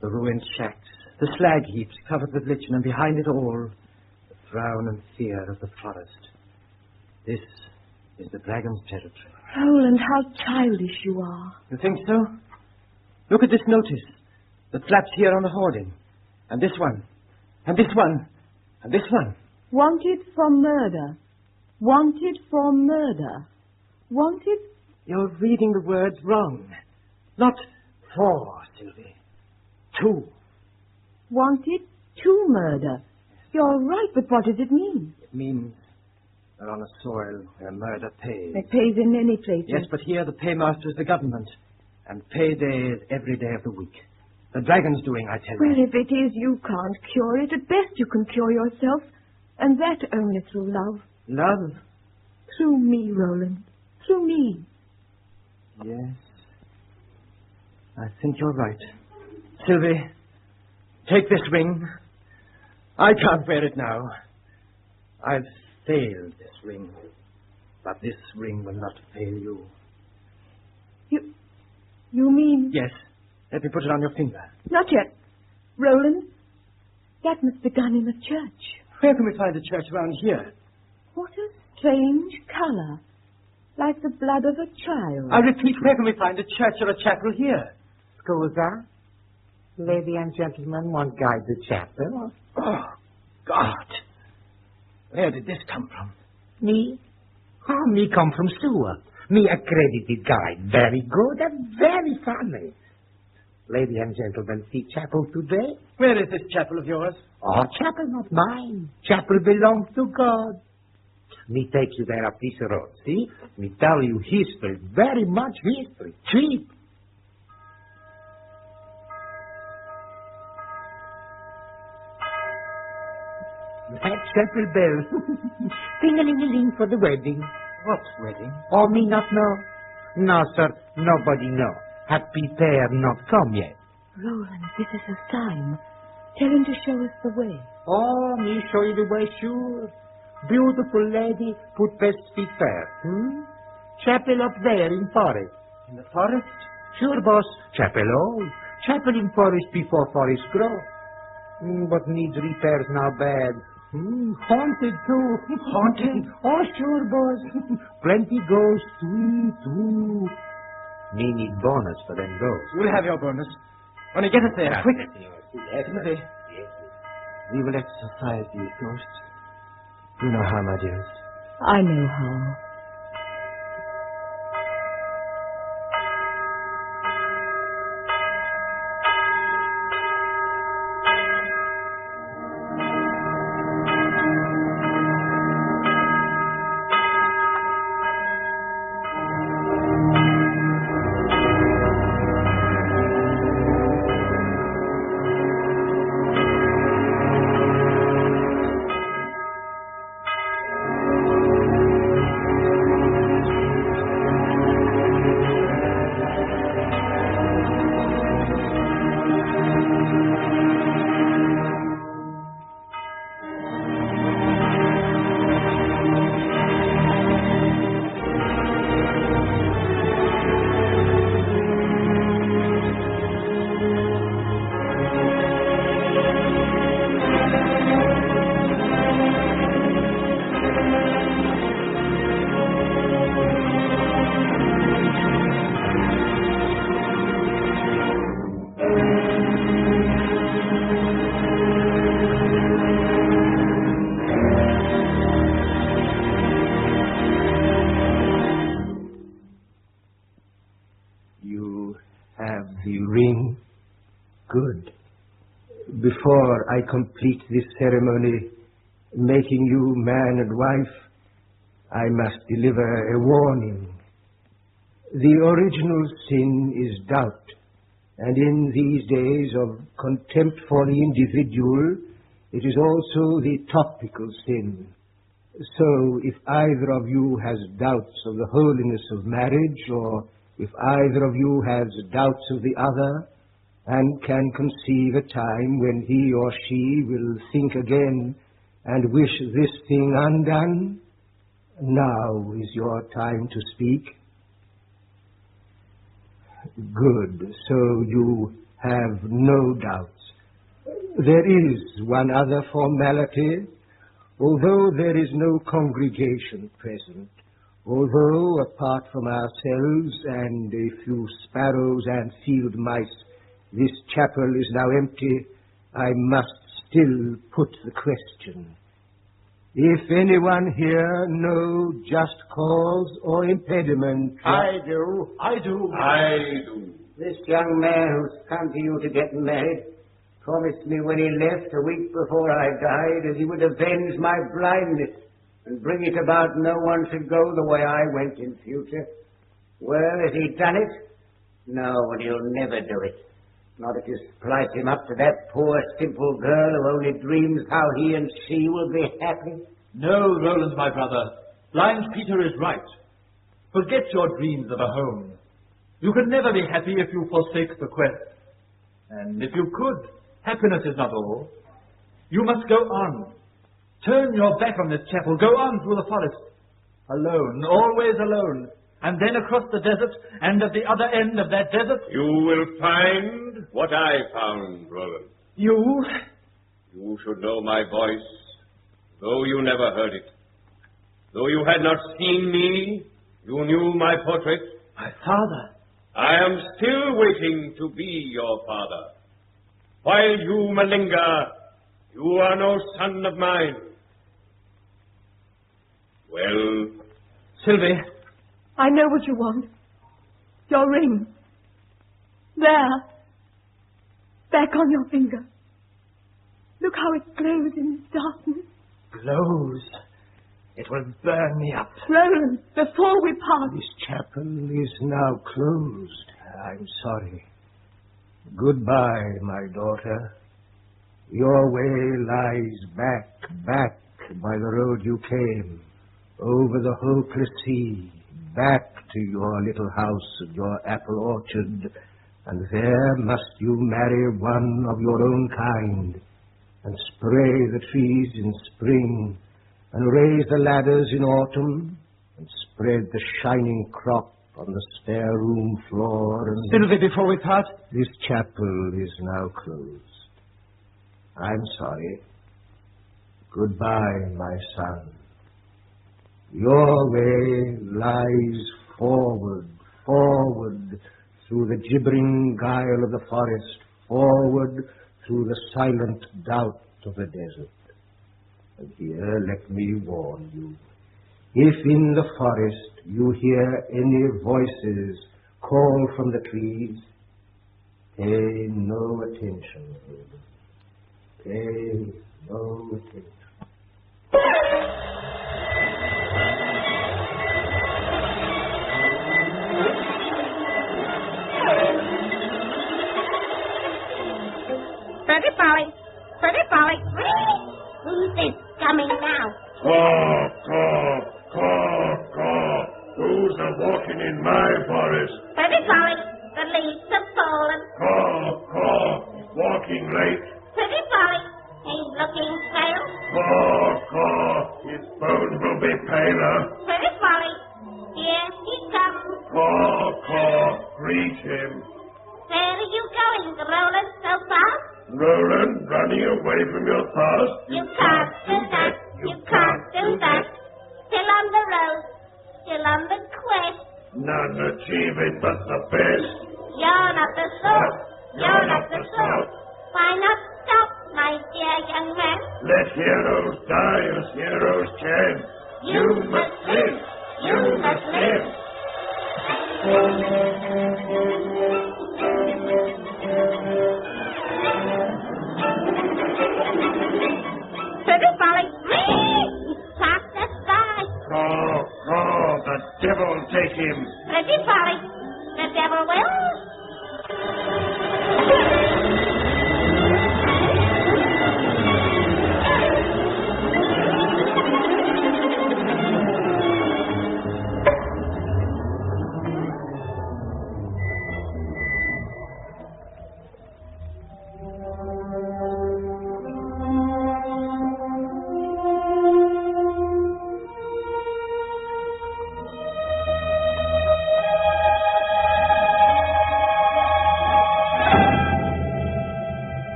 the ruined shacks, the slag heaps covered with lichen, and behind it all, the frown and fear of the forest. This is the dragon's territory.
Roland, how childish you are.
You think so? Look at this notice that flaps here on the hoarding. And this one. And this one. And this one.
Wanted for murder. Wanted for murder. Wanted...
You're reading the words wrong. Not for, Sylvie. To.
Wanted to murder. You're right, but what does it mean?
It means they're on a soil where murder pays.
It pays in many places.
Yes, but here the paymaster is the government. And payday is every day of the week. The dragon's doing, I tell you.
Well, if it is, you can't cure it. At best, you can cure yourself. And that only through love.
Love?
Through me, Roland. Through me.
Yes. I think you're right. Sylvie, take this ring. I can't wear it now. I've failed this ring. But this ring will not fail you.
You mean...
Yes. Let me put it on your finger.
Not yet. Roland, that must be done in the church.
Where can we find a church around here?
What a strange colour. Like the blood of a child.
I repeat, where can we find a church or a chapel here?
Scusa? Lady and gentlemen won't guide the chapel.
Oh, God. Where did this come from?
Me? Oh, me come from sewer. Me accredited guide. Very good and very funny. Lady and gentlemen, see chapel today?
Where is this chapel of yours?
Oh, chapel not mine. Chapel belongs to God. Me take you there up this road, see? Me tell you history, very much history, cheap. That chapel bell. Ding-a-ling-a-ling for the wedding.
What wedding?
Oh, me not know. No, sir, nobody know. Happy pair not come yet.
Roland, this is a sign. Tell him to show us the way.
Oh, me show you the way, sure. Beautiful lady, put best feet first, Chapel up there in forest.
In the forest?
Sure, boss. Chapel old. Chapel in forest before forest grow. But needs repairs now bad. Haunted too.
Haunted?
Oh, sure, boss. Plenty ghosts, too. Me need bonus for them ghosts.
We'll have your bonus. Only get us there, quick.
Yes.
We will exorcise these ghosts. You know how, my dearest.
I know how.
Good. Before I complete this ceremony, making you man and wife, I must deliver a warning. The original sin is doubt, and in these days of contempt for the individual, it is also the topical sin. So, if either of you has doubts of the holiness of marriage, or if either of you has doubts of the other, and can conceive a time when he or she will think again and wish this thing undone, now is your time to speak. Good, so you have no doubts. There is one other formality. Although there is no congregation present, although apart from ourselves and a few sparrows and field mice, this chapel is now empty, I must still put the question. If anyone here know just cause or impediment...
I do. This young man who's come to you to get married promised me when he left a week before I died that he would avenge my blindness and bring it about no one should go the way I went in future. Well, has he done it? No, and he'll never do it. Not if you splice him up to that poor, simple girl who only dreams how he and she will be happy.
No, Roland, my brother. Blind Peter is right. Forget your dreams of a home. You can never be happy if you forsake the quest. And if you could, happiness is not all. You must go on. Turn your back on this chapel. Go on through the forest. Alone, always alone. And then across the desert, and at the other end of that desert...
You will find what I found, Roland.
You?
You should know my voice, though you never heard it. Though you had not seen me, you knew my portrait.
My father.
I am still waiting to be your father. While you malinger, you are no son of mine. Well...
Sylvie.
I know what you want. Your ring. There. Back on your finger. Look how it glows in this darkness.
Glows. It will burn me up.
Roland, before we part...
This chapel is now closed. I'm sorry. Goodbye, my daughter. Your way lies back by the road you came, over the hopeless sea, back to your little house and your apple orchard, and there must you marry one of your own kind, and spray the trees in spring, and raise the ladders in autumn, and spread the shining crop on the spare room floor. And
Sylvie, before we part...
This chapel is now closed. I'm sorry. Goodbye, my son. Your way lies forward, through the gibbering guile of the forest, forward through the silent doubt of the desert. And here let me warn you, if in the forest you hear any voices call from the trees, pay no attention, Robert. Pay no attention.
Pretty Polly. Who's this coming now?
Caw. Who's walking in my forest?
Pretty Polly, the leaves have fallen.
Caw. Walking late.
Pretty Polly, he's looking pale.
Caw. His bones will be paler.
Pretty Polly, here he comes.
Caw. Greet him.
Where are you going, Roland, so fast?
Roland, running away from your task?
You can't do that. You can't do that. Still on the road. Still on the quest.
None achieve it but the best.
You're not the sort. Why not stop, my dear young man?
Let heroes die as heroes can.
You must live. You must live. Pretty Polly, he's passed us by.
Caw, the devil take him.
Pretty Polly, the devil will.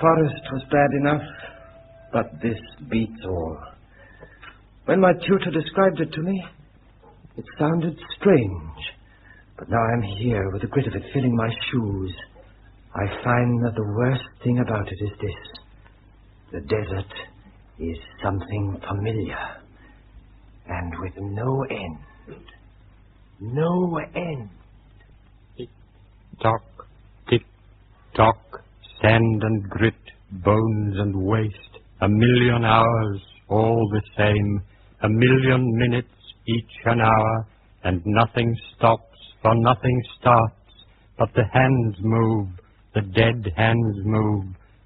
Forest was bad enough, but this beats all. When my tutor described it to me, it sounded strange. But now I'm here with the grit of it filling my shoes. I find that the worst thing about it is this. The desert is something familiar, and with no end. No end.
Tick-tock, tick-tock. Sand and grit, bones and waste, a million hours, all the same,
1,000,000 minutes, each an hour, and nothing stops, for nothing starts, but the hands move, the dead hands move,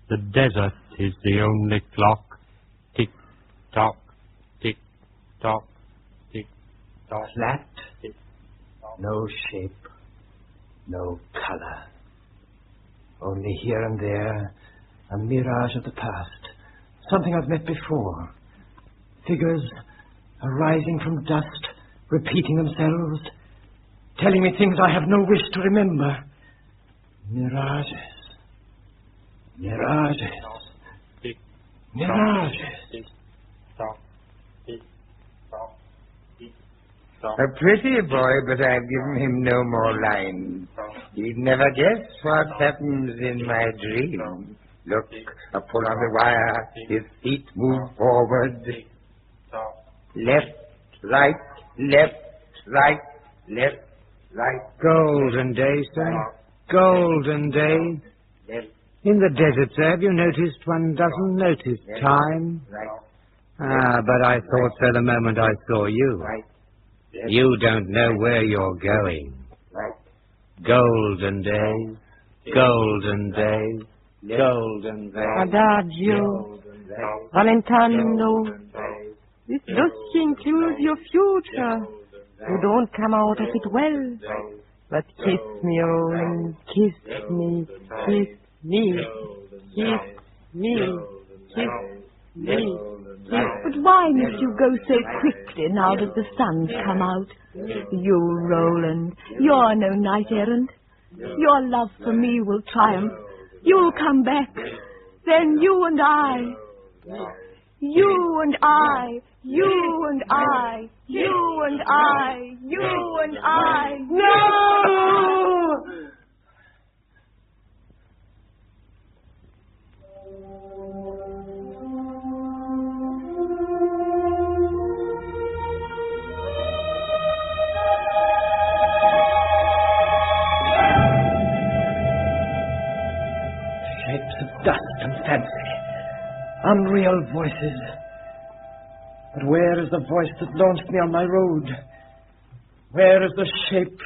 the desert is the only clock. Tick-tock, tick-tock, tick-tock.
Flat, no shape, no color. Only here and there, a mirage of the past, something I've met before. Figures arising from dust, repeating themselves, telling me things I have no wish to remember. Mirages. Mirages. Mirages.
A pretty boy, but I've given him no more lines. He'd never guess what happens in my dream. Look, a pull on the wire, his feet move forward. Left, right, left, right, left, right.
Golden days, sir. Golden days.
Left,
In the desert, sir, have you noticed one doesn't notice time?
right,
But I thought so the moment I saw you.
right,
You don't know where you're going.
right.
Golden days, golden days, golden days.
Adagio, Valentano. This does include your future. You don't come out of it well. But kiss me, Roland, kiss me, kiss me, kiss me, kiss me.
But why must you go so quickly now that the sun's come out? You, Roland, you're no knight-errant. Your love for me will triumph. You'll come back. Then you and I. You and I. You and I. You and I. You and I.
No! Shapes of dust and fancy. Unreal voices. But where is the voice that launched me on my road? Where is the shape,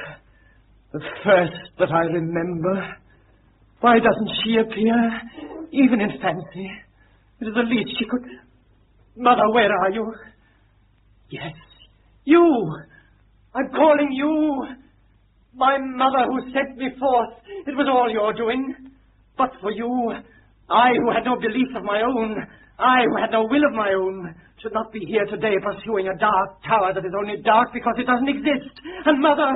the first that I remember? Why doesn't she appear, even in fancy? It is the least she could... Mother, where are you? Yes, you! I'm calling you! My mother who sent me forth. It was all your doing. But for you, I who had no belief of my own, I who had no will of my own, should not be here today pursuing a dark tower that is only dark because it doesn't exist. And Mother,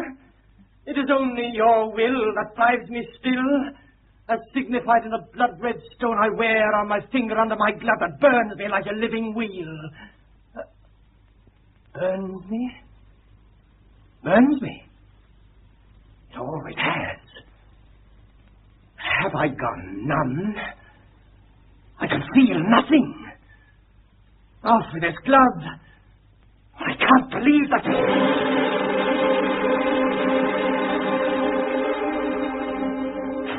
it is only your will that drives me still, as signified in the blood-red stone I wear on my finger under my glove that burns me like a living wheel. Burns me? Burns me? Oh, it has. Have I gone numb? I can feel nothing. Off with this glove. I can't believe that.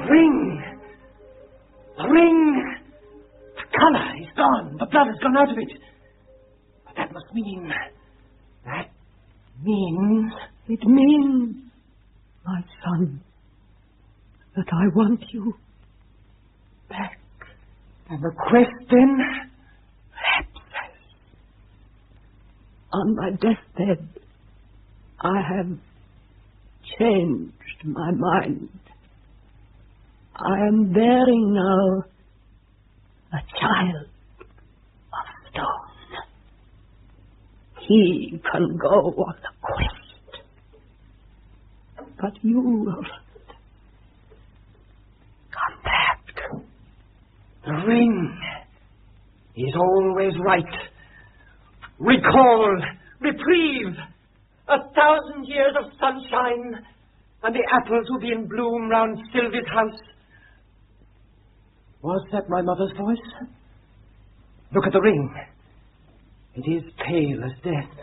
Ring. The ring. The color is gone. The blood has gone out of it. But that must mean... That means...
It means, my son, that I want you back.
And the quest then?
On my deathbed, I have changed my mind. I am bearing now a child of stone. He can go on the quest. But you, Roland, come back.
The ring is always right. Recall, reprieve, 1,000 years of sunshine, and the apples will be in bloom round Sylvie's house. Was that my mother's voice? Look at the ring. It is pale as death.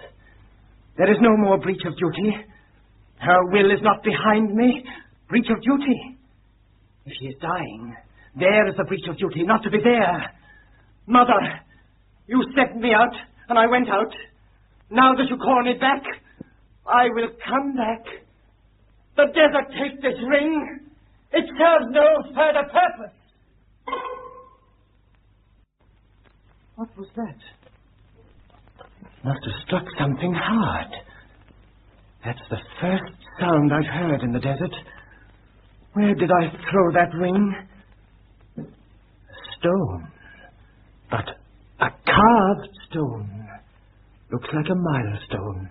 There is no more breach of duty. Her will is not behind me. Breach of duty. If she is dying, there is the breach of duty, not to be there. Mother, you sent me out, and I went out. Now that you call me back, I will come back. The desert takes this ring. It serves no further purpose. What was that? Must have struck something hard. That's the first sound I've heard in the desert. Where did I throw that ring? A stone. But a carved stone. Looks like a milestone.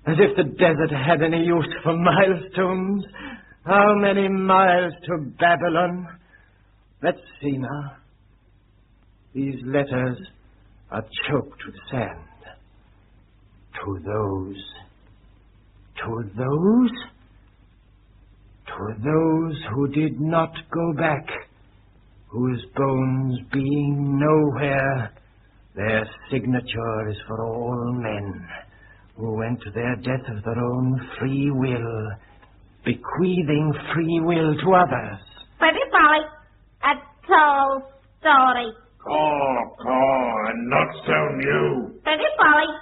As if the desert had any use for milestones. How many miles to Babylon? Let's see now. These letters are choked with sand. To those. To those who did not go back, whose bones being nowhere, their signature is for all men, who went to their death of their own free will, bequeathing free will to others.
Pretty Polly, a tall story.
Caw, and not so new.
Pretty Polly,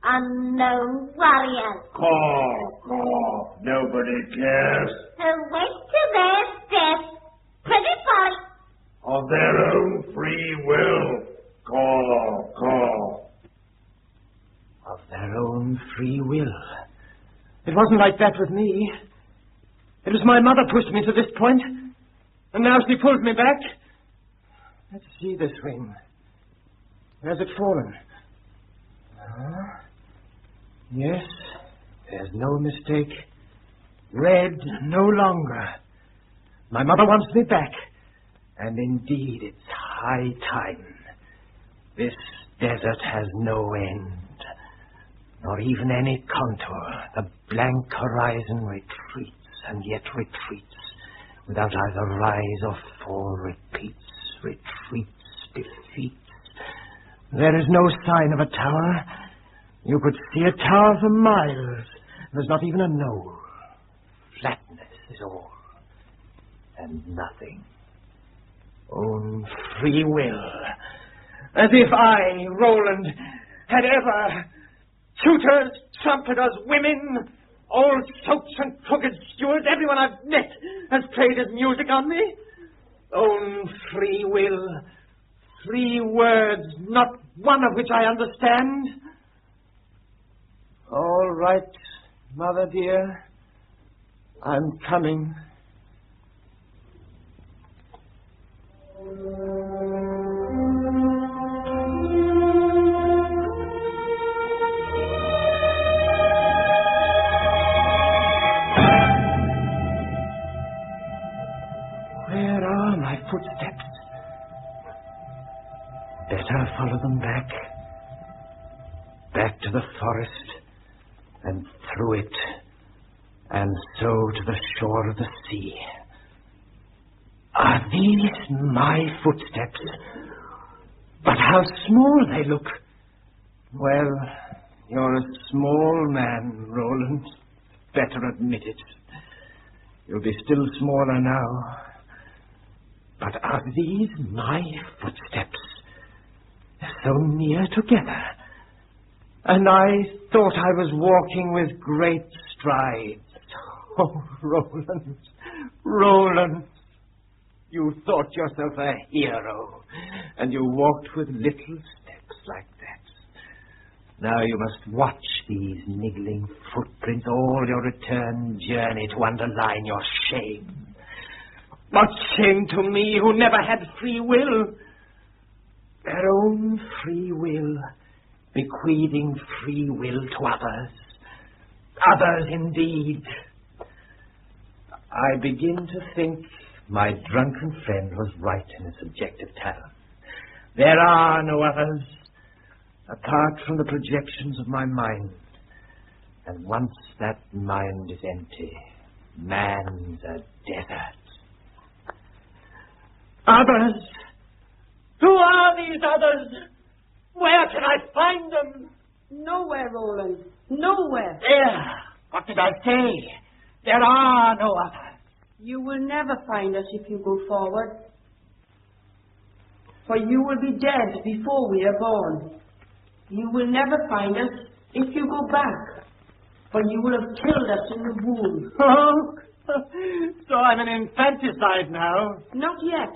unknown warrior.
Caw, nobody cares.
Who went to their death. Pretty Polly.
Of their own free will. Caw.
Of their own free will. It wasn't like that with me. It was my mother pushed me to this point, and now she pulls me back. Let's see this ring. Where's it fallen? Yes, there's no mistake. Red no longer. My mother wants me back, and indeed it's high time. This desert has no end, nor even any contour. The blank horizon retreats and yet retreats, without either rise or fall, retreats, defeats. There is no sign of a tower. You could see a tower for miles. There's not even a knoll. Flatness is all, and nothing. Own free will. As if I, Roland, had ever tutors, trumpeters, women, old soaps and crooked stewards, everyone I've met has played his music on me. Own free will, free words, not one of which I understand. All right, Mother dear, I'm coming. Where are my footsteps? Better follow them back. Back to the forest, and through it, and so to the shore of the sea. Are these my footsteps? But how small they look. Well, you're a small man, Roland. Better admit it. You'll be still smaller now. But are these my footsteps? They're so near together. And I thought I was walking with great strides. Oh, Roland, you thought yourself a hero, and you walked with little steps like that. Now you must watch these niggling footprints all your return journey to underline your shame. What shame to me who never had free will? Their own free will, bequeathing free will to others. Others indeed. I begin to think my drunken friend was right in his subjective term. There are no others, apart from the projections of my mind. And once that mind is empty, man's a desert. Others? Who are these others? Where can I find them?
Nowhere, Roland. Nowhere.
There. What did I say? There are no others.
You will never find us if you go forward. For you will be dead before we are born. You will never find us
if you go back, for you will have killed us in the womb.
Oh, so I'm an infanticide now.
Not yet.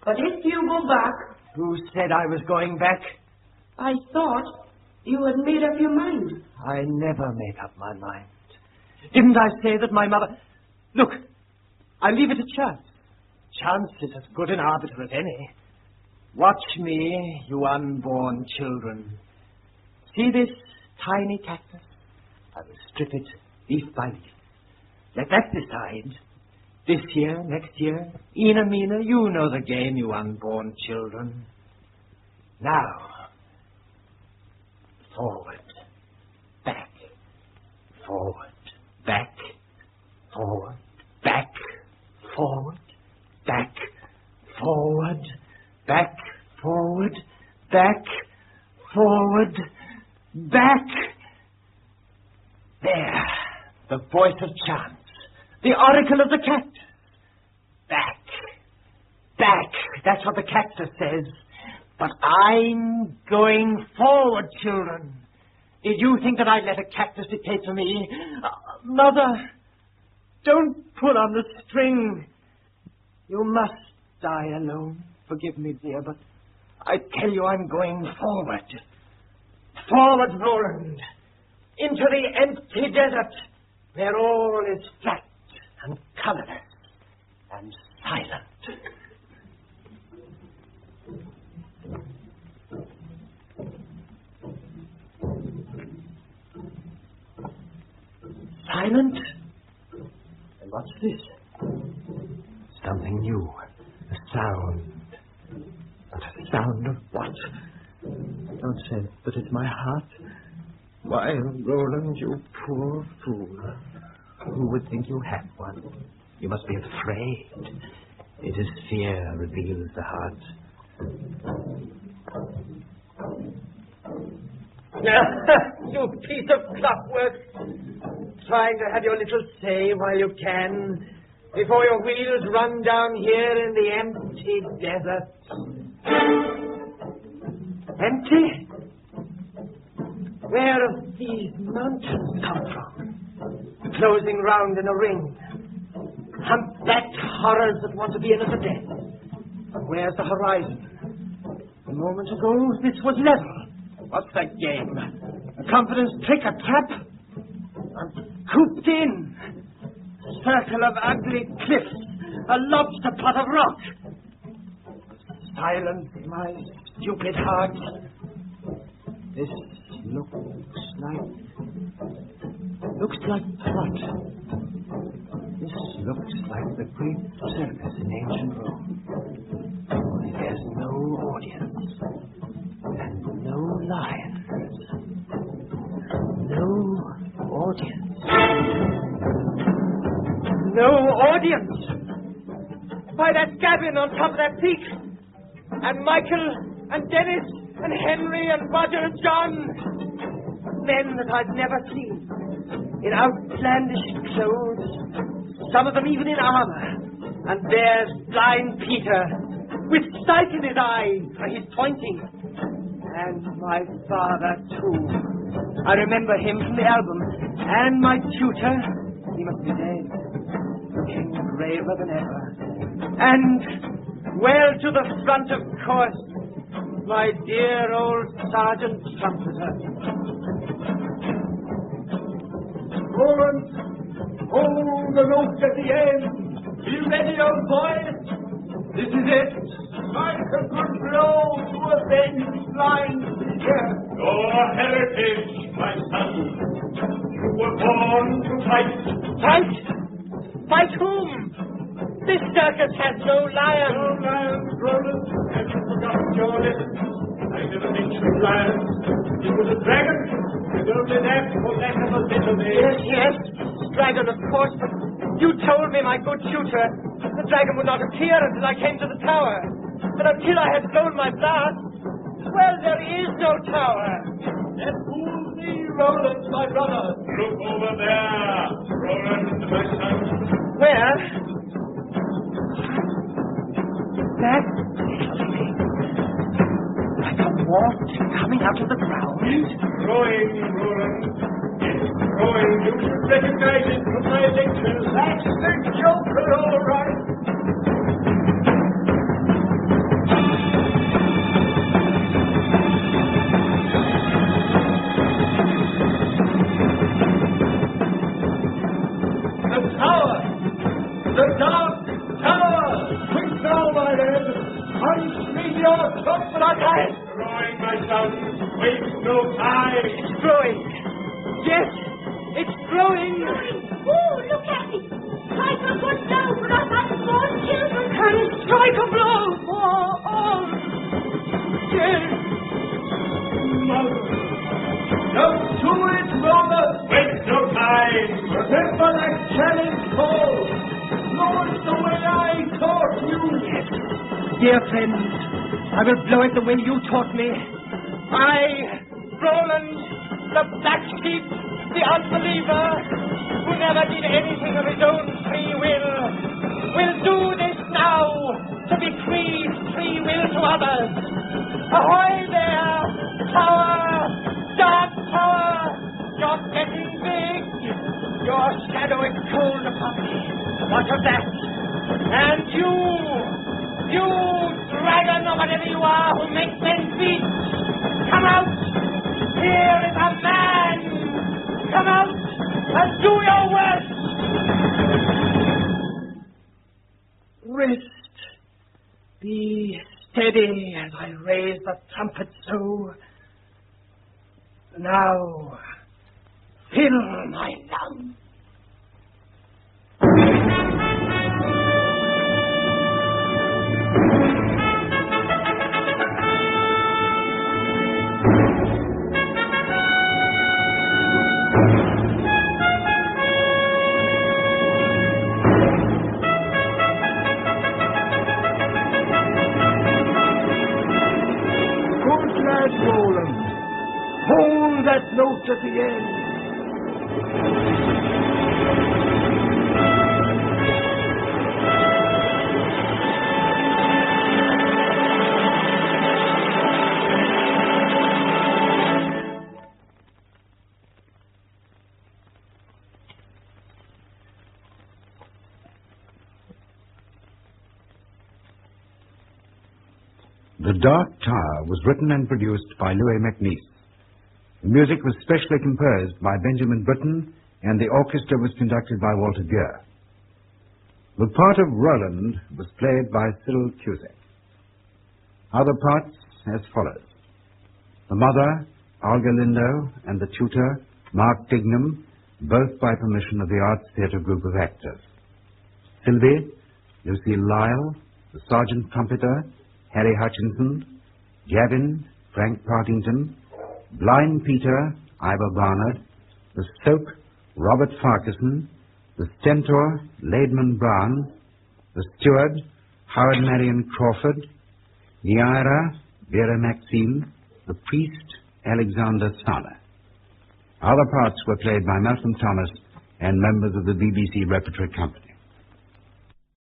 But if you go back...
Who said I was going back?
I thought you had made up your mind.
I never make up my mind. Didn't I say that my mother... Look, I leave it to chance. Chance is as good an arbiter as any. Watch me, you unborn children. See this tiny cactus? I will strip it leaf by leaf. Let that decide. This year, next year, Ina Mina, you know the game, you unborn children. Now, forward, back, forward, back, forward, back, forward, back, forward, back, forward, back, forward, back. There, the voice of chance, the oracle of the cactus. Back, back, that's what the cactus says. But I'm going forward, children. Did you think that I'd let a cactus dictate for me? Mother, don't pull on the string. You must die alone. Forgive me, dear, but I tell you I'm going forward. Forward, Roland. Into the empty desert, where all is flat and colorless and silent. Silent? And what's this? Something new. A sound. But a sound of what? Don't say it, but it's my heart. Why, Roland, you poor fool. Who would think you had one? You must be afraid. It is fear reveals the heart. You piece of clockwork. Trying to have your little say while you can, before your wheels run down here in the empty desert. Empty? Where have these mountains come from? Closing round in a ring. Humpbacked horrors that want to be in at the death. And where's the horizon? A moment ago, this was level. What's that game? A confidence trick, a trap? I'm cooped in. Circle of ugly cliffs. A lobster pot of rock. Silence, my stupid heart. This looks like what? This looks like the great circus in ancient Rome. Only there's no audience and no lions. No audience. No audience! Why, that's Gavin on top of that peak! And Michael and Dennis and Henry and Roger and John! Men that I've never seen, in outlandish clothes, some of them even in armor. And there's blind Peter, with sight in his eye, for he's pointing. And my father, too. I remember him from the album. And my tutor, he must be dead, looking graver than ever. And well to the front, of course, my dear old Sergeant Trumpeter.
Roland, hold the note at the end. Be ready, old boy. This is it. Strike a good blow to avenge blind Peter.
You're a heritage, my son. You were born to fight.
Fight? Fight whom? This circus has no lions.
No lions, Roland. Have you forgotten your lesson? I never mentioned lions. It was a dragon. And only that for lack of a better name.
Yes, dragon, of course, but you told me, my good tutor, the dragon would not appear until I came to the tower. But until I had blown my blast, well, there is no tower.
That fools me, Roland, my brother.
Look over there, Roland, my son.
Where? That little thing. Like a wart coming out of the ground.
Growing, Roland.
The Dark Tower! Quick now, my lad! Unscreen your top for a time!
Drawing, my son. Waste no time.
It's growing. Yes, it's growing.
Oh, look at it. Strike a good blow for us unborn children.
And strike a blow for all. Yes.
Mother! Jump to it, brother!
Waste no time.
Remember that challenge call! Lord, the way I taught you!
Yes. Dear friends, I will blow it the way you taught me. I, Roland, the black sheep, the unbeliever, who never did anything of his own free will do this now to bequeath free will to others. Ahoy there, tower, dark tower, you're getting big. Your shadow is cold upon me. What of that? And you dragon or whatever you are who makes men beat, come out! Here is a man! Come out and do your worst! Rest. Be steady as I raise the trumpet so. Now, fill my lungs.
Roland, hold that note at the end.
The Dark Tower was written and produced by Louis MacNeice. The music was specially composed by Benjamin Britten, and the orchestra was conducted by Walter Gere. The part of Roland was played by Cyril Cusack. Other parts as follows. The mother, Olga Lindo, and the tutor, Mark Dignam, both by permission of the Arts Theatre group of actors. Sylvie, Lucille Lyle, the sergeant trumpeter, Harry Hutchinson, Gavin, Frank Partington, Blind Peter, Ivor Barnard, the Stoke, Robert Farquharson, the Stentor, Laidman Brown, the Steward, Howard Marion Crawford, the Ira, Vera Maxine, the Priest, Alexander Sana. Other parts were played by Malcolm Thomas and members of the BBC Repertory Company.